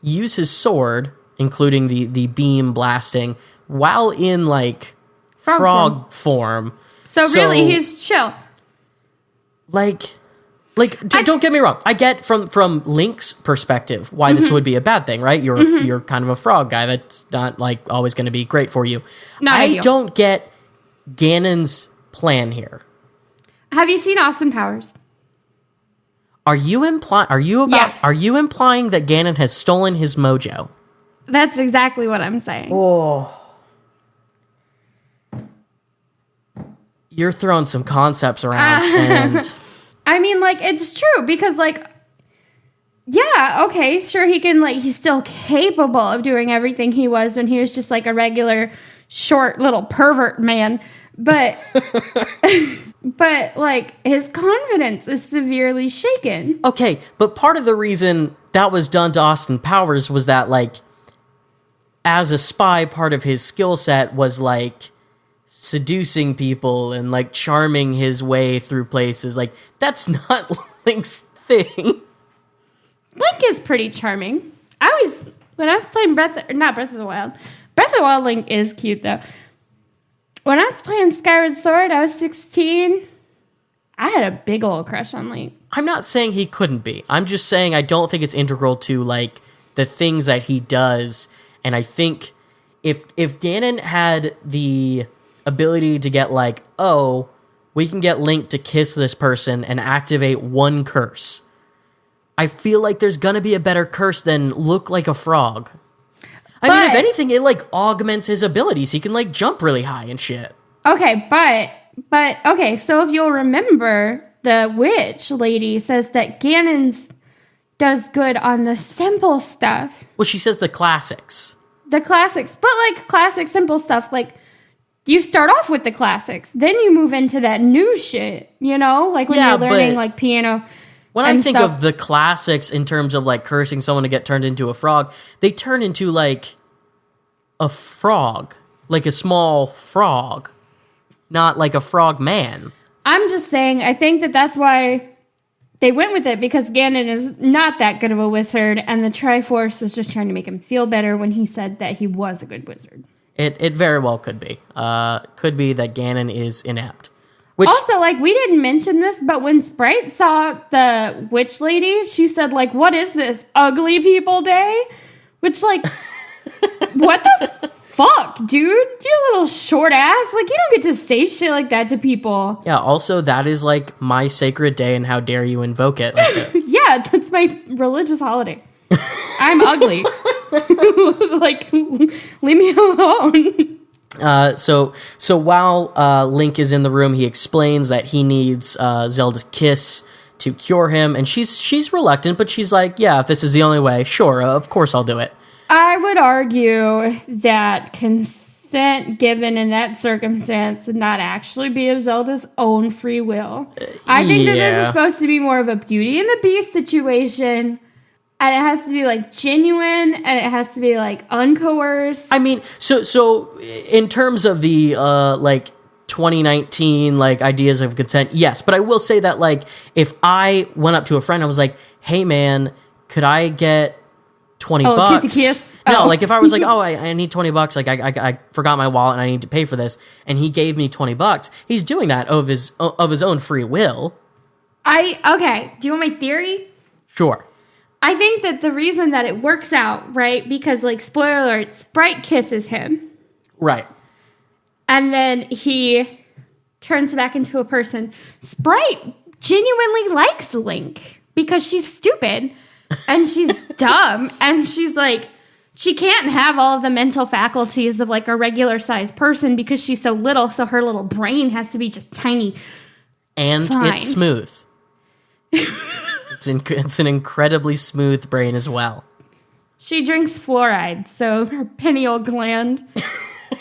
use his sword, including the beam blasting, while in like frog form. So really, he's chill. Don't get me wrong. I get from Link's perspective why this would be a bad thing, right? You're kind of a frog guy. That's not like always going to be great for you. I don't get Ganon's plan here. Have you seen Austin Powers? Are you implying that Ganon has stolen his mojo? That's exactly what I'm saying. Oh. You're throwing some concepts around and I mean, like, it's true because, like, yeah, okay, sure, he's still capable of doing everything he was when he was just, like, a regular, short, little pervert man, but, but, like, his confidence is severely shaken. Okay, but part of the reason that was done to Austin Powers was that, like, as a spy, part of his skill set was, like, seducing people and like charming his way through places. Like, that's not Link's thing. Link is pretty charming. When I was playing Breath of the Wild Link is cute though. When I was playing Skyward Sword, I was 16. I had a big old crush on Link. I'm not saying he couldn't be. I'm just saying I don't think it's integral to like the things that he does. And I think if Ganon had the ability to get like, oh, we can get Link to kiss this person and activate one curse, I feel like there's gonna be a better curse than look like a frog. I mean, if anything, it like augments his abilities. He can like jump really high and shit. Okay, but okay, so if you'll remember, the witch lady says that Ganon's does good on the simple stuff. Well, she says the classics. But like classic simple stuff, like you start off with the classics, then you move into that new shit, like when you're learning like piano. When I think of the classics in terms of like cursing someone to get turned into a frog, they turn into like a frog, like a small frog, not like a frog man. I'm just saying, I think that's why they went with it, because Ganon is not that good of a wizard, and the Triforce was just trying to make him feel better when he said that he was a good wizard. It very well could be. Could be that Ganon is inept. Which, also, like, we didn't mention this, but when Sprite saw the witch lady, she said, like, what is this, ugly people day? Which, like, what the fuck, dude? You little short ass. Like, you don't get to say shit like that to people. Yeah, also, that is, like, my sacred day, and how dare you invoke it like that. Yeah, that's my religious holiday. I'm ugly. Like, leave me alone. So while Link is in the room, he explains that he needs Zelda's kiss to cure him, and she's reluctant, but she's like, yeah, if this is the only way, sure, of course I'll do it. I would argue that consent given in that circumstance would not actually be of Zelda's own free will. I think that this is supposed to be more of a Beauty and the Beast situation. And it has to be, like, genuine, and it has to be, like, uncoerced. I mean, so in terms of the, like, 2019, like, ideas of consent, yes. But I will say that, like, if I went up to a friend, I was like, hey, man, could I get $20? Kissy kiss? No, like, if I was like, oh, I need $20, like, I forgot my wallet and I need to pay for this, and he gave me $20, he's doing that of his own free will. Okay, do you want my theory? Sure. I think that the reason that it works out, right, because, like, spoiler alert, Sprite kisses him. Right. And then he turns back into a person. Sprite genuinely likes Link because she's stupid and she's dumb and she's like, she can't have all of the mental faculties of like a regular sized person because she's so little, so her little brain has to be just tiny. And it's smooth. It's an incredibly smooth brain as well. She drinks fluoride, so her pineal gland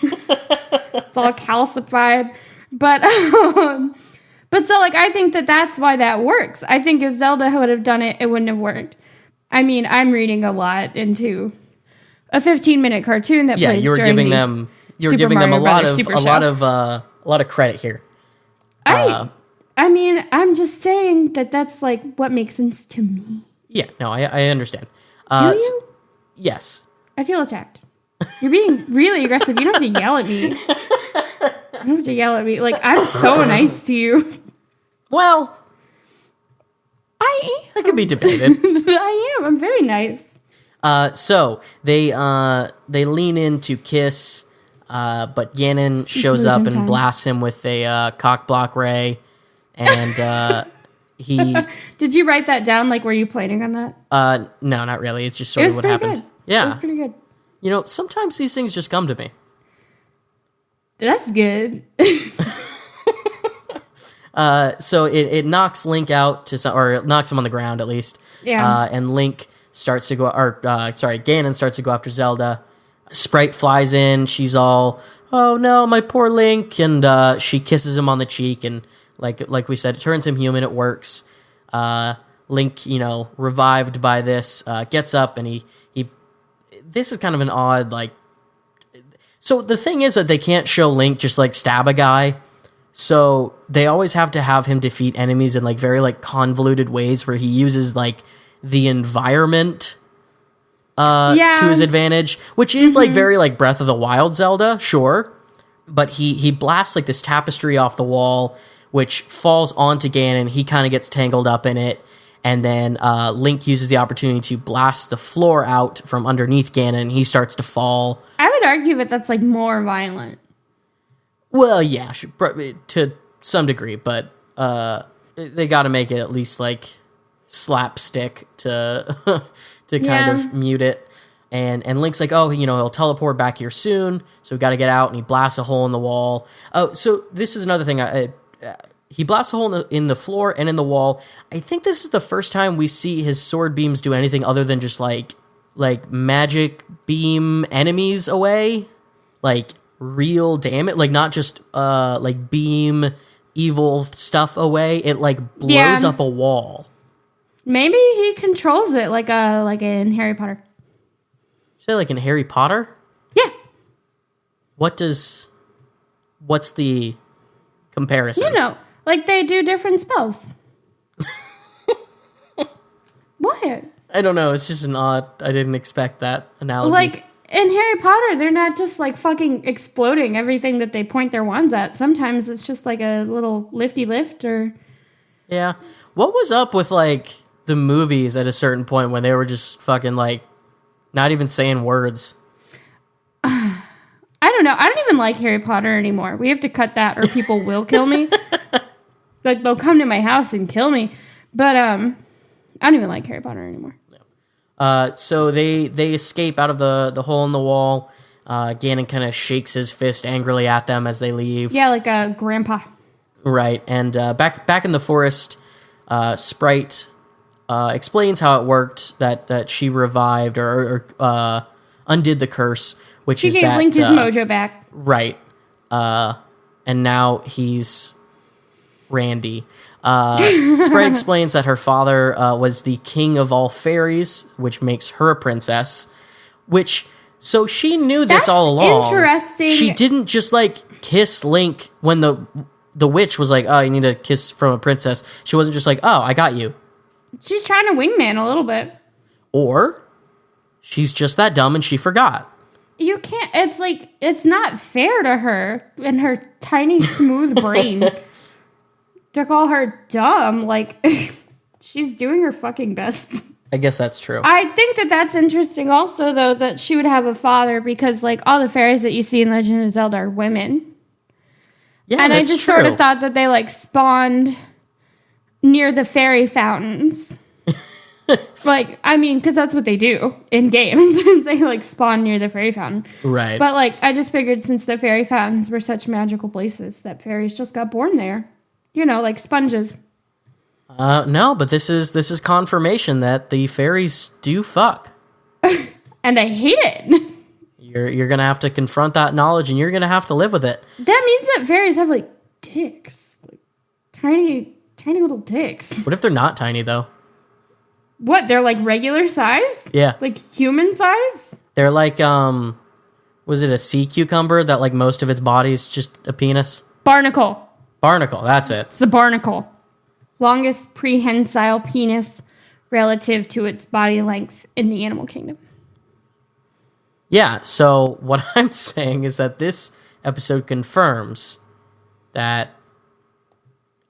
it's all calcified. But so like I think that's why that works. I think if Zelda would have done it, it wouldn't have worked. I mean, I'm reading a lot into a 15-minute cartoon that plays you're during giving the them Super a lot of credit here. I mean, I'm just saying that's like what makes sense to me. Yeah, no, I understand. Do you? Yes. I feel attacked. You're being really aggressive. You don't have to yell at me. You don't have to yell at me. Like, I'm so nice to you. Well, I could be debated. I am. I'm very nice. So they lean in to kiss, but Ganon shows up and blasts him with a cock block ray, and he. Did you write that down? Like, were you planning on that? No, not really. It's just sort of what happened. Good. Yeah, it was pretty good. You know, sometimes these things just come to me. That's good. So it knocks Link out or it knocks him on the ground at least. Yeah. And Link starts to go, Ganon starts to go after Zelda. Sprite flies in. She's all, oh no, my poor Link, and she kisses him on the cheek, and like we said, it turns him human. It works. Link, revived by this, gets up and he. This is kind of an odd So the thing is that they can't show Link just stab a guy. So they always have to have him defeat enemies in very convoluted ways where he uses the environment to his advantage, which is very Breath of the Wild Zelda, sure. But he blasts this tapestry off the wall, which falls onto Ganon. He kind of gets tangled up in it. And then Link uses the opportunity to blast the floor out from underneath Ganon, and he starts to fall. I would argue that that's more violent. Well, yeah, to some degree, but they got to make it at least slapstick to kind of mute it. And Link's he'll teleport back here soon, so we got to get out. And he blasts a hole in the wall. Oh, so this is another thing. He blasts a hole in the floor and in the wall. I think this is the first time we see his sword beams do anything other than just magic beam enemies away, real damage, not just beam evil stuff away. It blows up a wall. Maybe he controls it like in Harry Potter. Say in Harry Potter? Yeah. What's the comparison? They do different spells. What? I don't know. It's just an odd. I didn't expect that analogy. In Harry Potter, they're not just fucking exploding everything that they point their wands at. Sometimes it's just a little lifty lift or. Yeah. What was up with the movies at a certain point when they were just fucking not even saying words? I don't know. I don't even like Harry Potter anymore. We have to cut that or people will kill me. They'll come to my house and kill me. But I don't even like Harry Potter anymore. So they escape out of the hole in the wall. Ganon kind of shakes his fist angrily at them as they leave. Yeah, like a grandpa. Right, and back in the forest, Sprite explains how it worked, that she revived or undid the curse, which she is gave that Link his mojo back. Right, and now he's Randy. Sprite explains that her father was the king of all fairies, which makes her a princess. So she knew this That's all along. Interesting. She didn't just kiss Link when the witch was oh, you need a kiss from a princess. She wasn't just oh, I got you. She's trying to wingman a little bit. Or she's just that dumb and she forgot. You can't. It's not fair to her and her tiny smooth brain. To call her dumb, she's doing her fucking best. I guess that's true. I think that's interesting also, though, that she would have a father because, all the fairies that you see in Legend of Zelda are women. Yeah, and I that's just true. sort of thought that they like spawned near the fairy fountains. Like, I mean, because that's what they do in games. Is they like spawn near the fairy fountain. Right. But like, I just figured since the fairy fountains were such magical places that fairies just got born there. You know, like sponges. No, but this is confirmation that the fairies do fuck. And I hate it. You're gonna have to confront that knowledge, and you're gonna have to live with it. That means that fairies have like dicks, like tiny little dicks. What if they're not tiny though? What? They're like regular size? Yeah, Like human size? they're like was it a sea cucumber that like most of its body is just a penis? Barnacle. Barnacle, that's it. It's the barnacle. Longest prehensile penis relative to its body length in the animal kingdom. Yeah, so what I'm saying is that this episode confirms that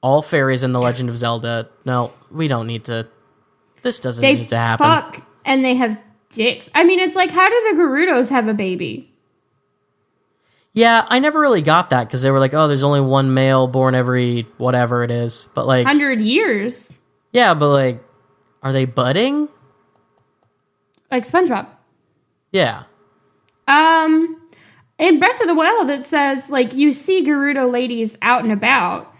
all fairies in The Legend of Zelda, no, we don't need to, this doesn't They need to happen. fuck and they have dicks. I mean, it's like, how do the Gerudos have a baby? Yeah, I never really got that because they were like, oh, there's only one male born every whatever it is. But like, 100 years. yeah, but like, are they budding? Like SpongeBob. Yeah. In Breath of the Wild, it says, like, you see Gerudo ladies out and about.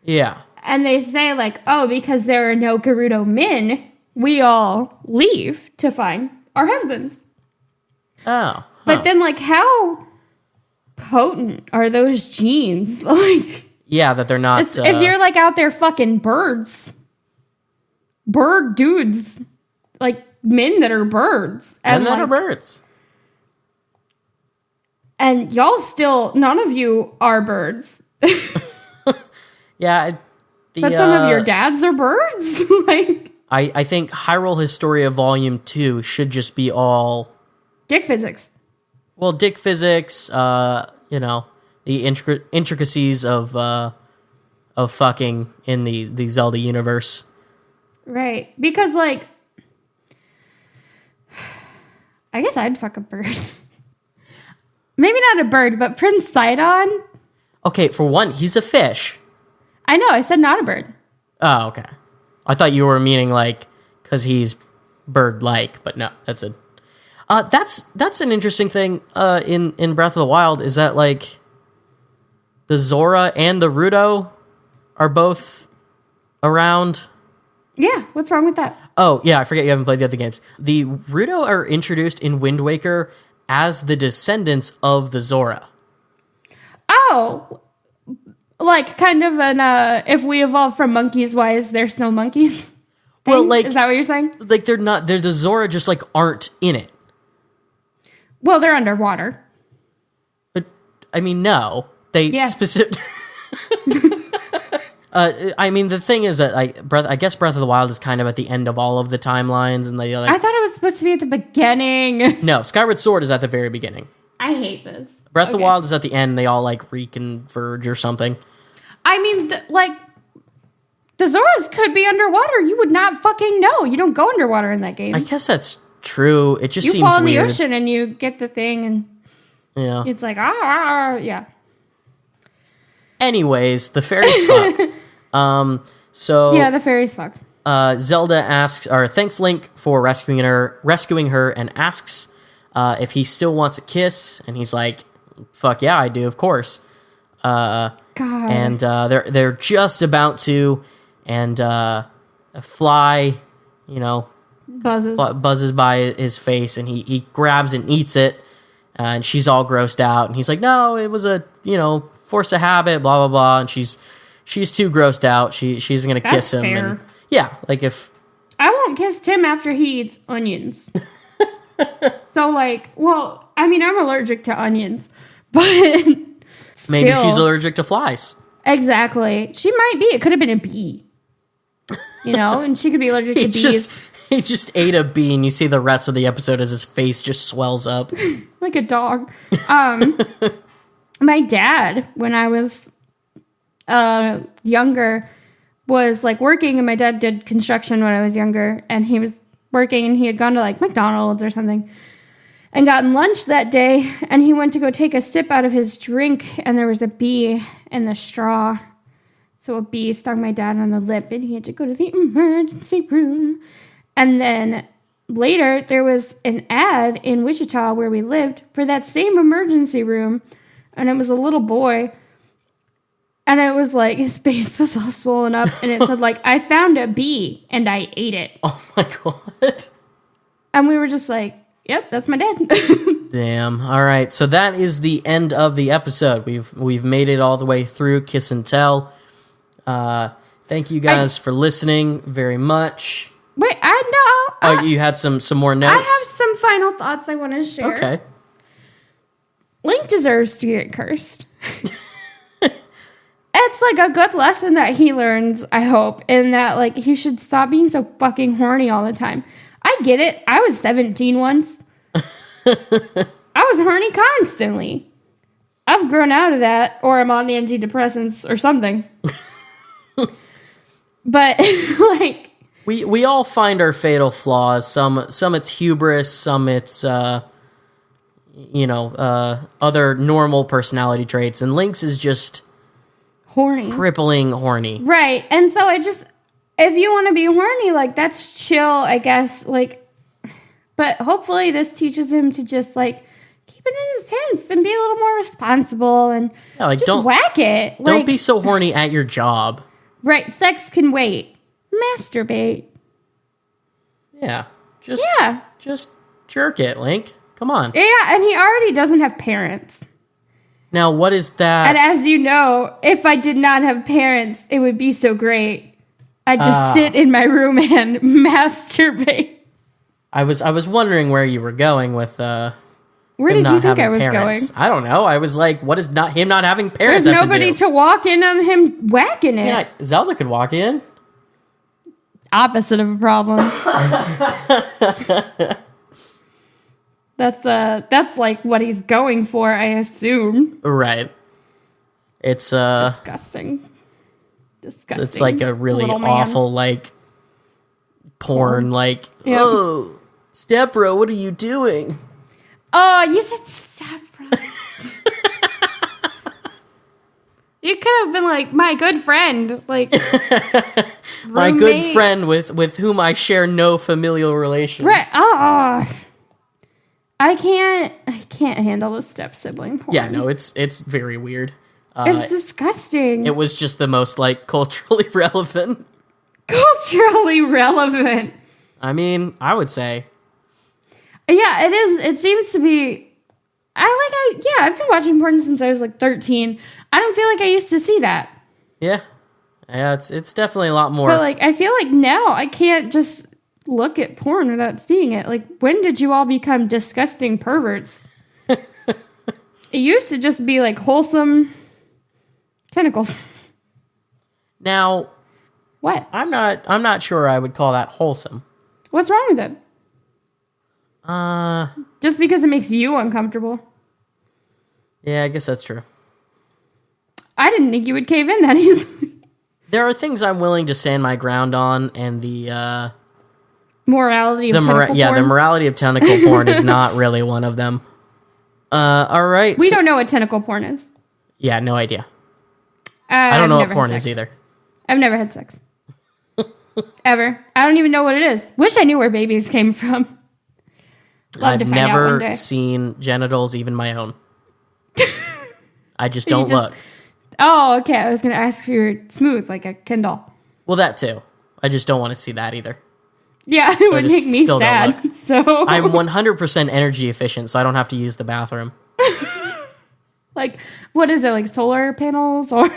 Yeah. And they say, like, oh, because there are no Gerudo men, we all leave to find our husbands. Oh. But then, like, how potent are those genes? Like, yeah, that they're not. if you're, like, out there fucking bird dudes, like, men that are birds. and that like, are birds. And y'all still, none of you are birds. Yeah. But some of your dads are birds? Like, I think Hyrule Historia Volume 2 should just be all, dick physics. well, dick physics, you know, the intricacies of fucking in the Zelda universe. Right. Because, like, I guess I'd fuck a bird. Maybe not a bird, but Prince Sidon. Okay, for one, he's a fish. I know, I said not a bird. Oh, okay. I thought you were meaning like because he's bird-like, but no, that's a. That's an interesting thing. In Breath of the Wild is that like the Zora and the Rudo are both around. Yeah, what's wrong with that? Oh yeah, I forget you haven't played the other games. The Rudo are introduced in Wind Waker as the descendants of the Zora. Oh, like kind of an if we evolve from monkeys, why is there still monkeys? Thing? Well, like, is that what you're saying? Like they're the Zora just like aren't in it. Well, they're underwater. But I mean, no, they specific. I mean, the thing is that I guess Breath of the Wild is kind of at the end of all of the timelines, and they like. I thought it was supposed to be at the beginning. No, Skyward Sword is at the very beginning. I hate this. Breath of the Wild is at the end. They all like reconverge or something. I mean, like the Zoras could be underwater. You would not fucking know. You don't go underwater in that game. I guess that's true. It just you seems fall in weird. the ocean and you get the thing, and yeah, it's like yeah. Anyways, the fairies fuck. So yeah, the fairies fuck. Zelda asks, or thanks Link for rescuing her, and asks if he still wants a kiss, and he's like, "Fuck yeah, I do, of course." God. And they're just about to, and a fly, you know, buzzes by his face, and he grabs it and eats it, and she's all grossed out, and he's like, "No, it was a force of habit, blah blah blah," and she's too grossed out. She's gonna kiss him, fair. and yeah, like if I won't kiss Tim after he eats onions. So like, well, I mean, I'm allergic to onions, but still. Maybe she's allergic to flies. Exactly. She might be. It could have been a bee. And she could be allergic to bees. He just ate a bee, and you see the rest of the episode as his face just swells up. Like a dog. My dad, when I was younger, was like working, and my dad did construction when I was younger, and he was working, and he had gone to like McDonald's or something. and gotten lunch that day, and he went to go take a sip out of his drink, and there was a bee in the straw. So a bee stung my dad on the lip, and he had to go to the emergency room. And then later, there was an ad in Wichita where we lived for that same emergency room, and it was a little boy, and it was like his face was all swollen up, and it said like, I found a bee, and I ate it. Oh my God. And we were just like, yep, that's my dad. Damn. All right. So that is the end of the episode. We've made it all the way through Kiss and Tell. Thank you guys for listening very much. Wait, I know. Oh, you had some more notes? I have some final thoughts I want to share. Okay. Link deserves to get cursed. It's like a good lesson that he learns, I hope, in that like he should stop being so fucking horny all the time. I get it. I was 17 once. I was horny constantly. I've grown out of that, or I'm on antidepressants or something. But like we all find our fatal flaws. Some it's hubris, some it's other normal personality traits, and Link's is just horny. Crippling horny. Right. And so if you want to be horny, like that's chill, I guess, like, but hopefully this teaches him to just like keep it in his pants and be a little more responsible and just don't whack it. Don't like, be so horny at your job. Right. Sex can wait. Masturbate. Yeah. Just jerk it, Link. Come on. Yeah, and he already doesn't have parents. Now, what is that? And as you know, if I did not have parents, it would be so great. I'd just sit in my room and masturbate. I was wondering where you were going with where did you think I was parents. going? I don't know. I was like, what is him not having parents? There's nobody to walk in on him whacking it. Yeah, Zelda could walk in. Opposite of a problem. That's like what he's going for, I assume. Right. It's disgusting. It's like a really awful like porn like yep. Oh, Stepbro, what are you doing? Oh, you said Stepbro. You could have been like my good friend, like my good friend with whom I share no familial relations. Right. Oh. I can't handle the step sibling porn. Yeah, no, it's very weird. It's disgusting. It was just the most like culturally relevant. Culturally relevant. I mean, I would say. Yeah, it is. It seems to be. I've been watching porn since I was like 13. I don't feel like I used to see that. Yeah, it's definitely a lot more. But like, I feel like now I can't just look at porn without seeing it. Like, when did you all become disgusting perverts? It used to just be like wholesome tentacles. Now, what? I'm not sure I would call that wholesome. What's wrong with it? Just because it makes you uncomfortable. Yeah, I guess that's true. I didn't think you would cave in that easily. There are things I'm willing to stand my ground on, and the morality of tentacle porn. Yeah, the morality of tentacle porn is not really one of them. All right. We don't know what tentacle porn is. Yeah, no idea. I don't know what porn is either. I've never had sex. Ever. I don't even know what it is. Wish I knew where babies came from. I've never seen genitals, even my own. I just don't look. Oh, okay. I was going to ask if you were smooth, like a Kindle. Well, that too. I just don't want to see that either. Yeah, it would make me sad. So I'm 100% energy efficient, so I don't have to use the bathroom. Like, what is it? Like solar panels or?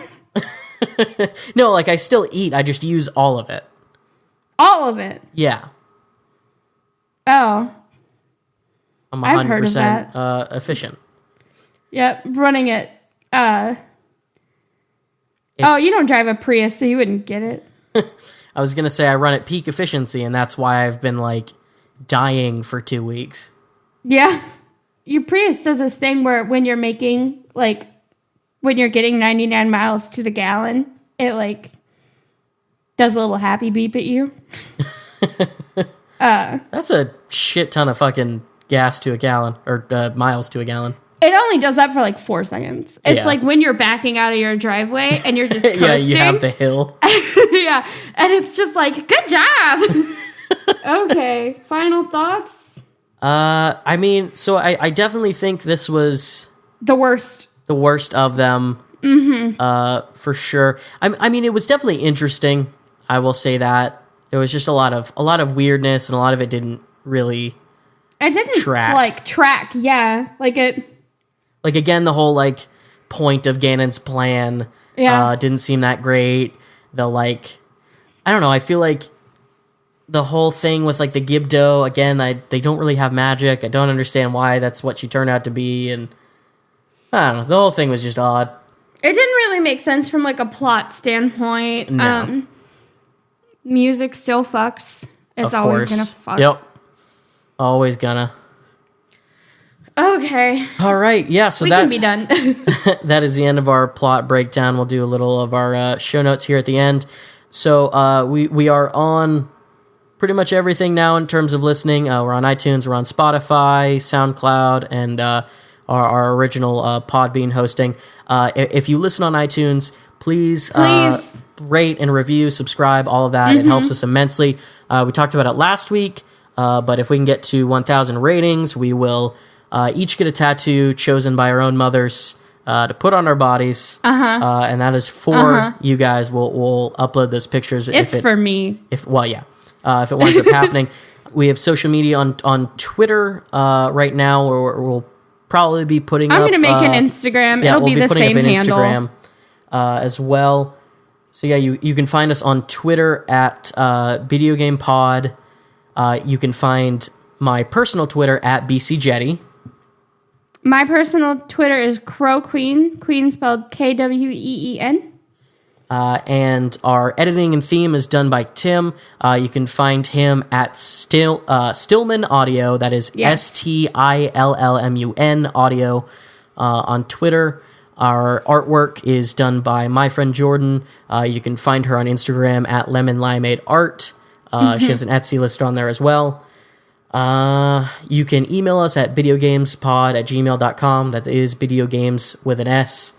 No, like I still eat. I just use all of it. All of it? Yeah. Oh. I'm 100% efficient. Yep, running it. Oh, you don't drive a Prius, so you wouldn't get it. I was going to say I run at peak efficiency, and that's why I've been, like, dying for 2 weeks. Yeah. Your Prius does this thing where when you're making, like, when you're getting 99 miles to the gallon, it, like, does a little happy beep at you. That's a shit ton of fucking gas to a gallon or miles to a gallon. It only does that for like 4 seconds. It's Yeah. like when you're backing out of your driveway and you're just coasting. Yeah, you have the hill. Yeah, and it's just like, good job. Okay, final thoughts? I mean, so I definitely think this was The worst. the worst of them. For sure. I mean, it was definitely interesting. I will say that there was just a lot of weirdness, and a lot of it didn't really. It didn't track. Yeah, like it. Like again, the whole like point of Ganon's plan. Yeah. Didn't seem that great. The like, I don't know. I feel like the whole thing with like the Gibdo again. They don't really have magic. I don't understand why that's what she turned out to be, and I don't know. The whole thing was just odd. It didn't really make sense from like a plot standpoint. No. Music still fucks. It's Of always course. gonna fuck. Yep. Always gonna. Okay. All right. Yeah. So We that can be done. that is the end of our plot breakdown. We'll do a little of our show notes here at the end. So we are on pretty much everything now in terms of listening. We're on iTunes, we're on Spotify, SoundCloud, and our original Podbean hosting. If you listen on iTunes, please. Rate and review, subscribe, all of that. It helps us immensely. We talked about it last week, but if we can get to 1,000 ratings, we will each get a tattoo chosen by our own mothers to put on our bodies. And that is for you guys. We'll upload those pictures. It's for me. If it winds up happening. We have social media on Twitter right now, where we'll probably be putting I'm up... going to make an Instagram. Yeah, It'll be the same handle. Instagram as well. So yeah, you can find us on Twitter at Video Game Pod. You can find my personal Twitter at BC Jetty. My personal Twitter is Crow Queen. Queen spelled Kween. And our editing and theme is done by Tim. You can find him at Stillman Audio. That is STILLMUN Audio on Twitter. Our artwork is done by my friend Jordan. You can find her on Instagram at Lemon Limeade Art. She has an Etsy list on there as well. You can email us at videogamespod@gmail.com. That is videogames with an S.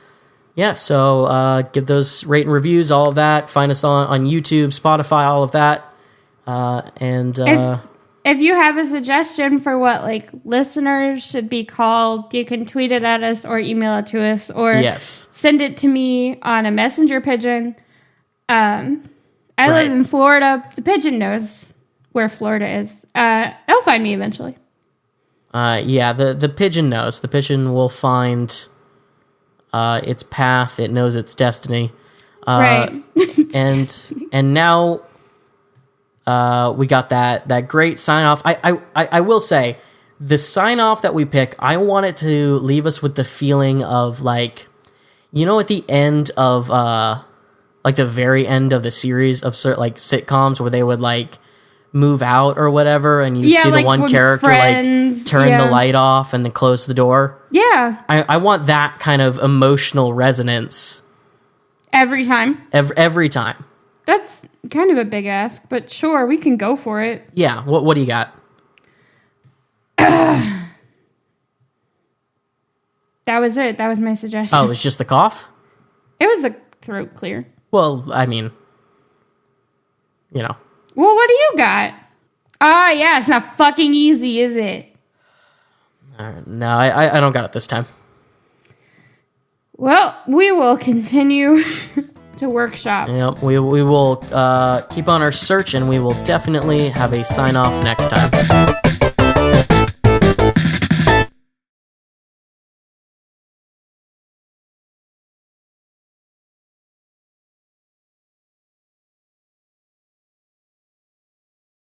Yeah, so give those rate and reviews, all of that. Find us on YouTube, Spotify, all of that. If you have a suggestion for what like listeners should be called, you can tweet it at us or email it to us or send it to me on a messenger pigeon. I live in Florida. The pigeon knows where Florida is. It'll find me eventually. The pigeon knows. The pigeon will find its path. It knows its destiny. Right. And now we got that great sign off. I will say the sign off that we pick, I want it to leave us with the feeling of like, you know, at the end of like the very end of the series of like sitcoms where they would like move out or whatever, and you'd see the one character like turn the light off and then close the door. Yeah. I want that kind of emotional resonance. Every time? Every time. That's kind of a big ask, but sure, we can go for it. Yeah. What do you got? That was it. That was my suggestion. Oh, it's just the cough? It was a throat clear. Well, I mean, you know. Well, what do you got? Ah, yeah, it's not fucking easy, is it? No, I don't got it this time. Well, we will continue to workshop. Yep, we will keep on our search, and we will definitely have a sign-off next time.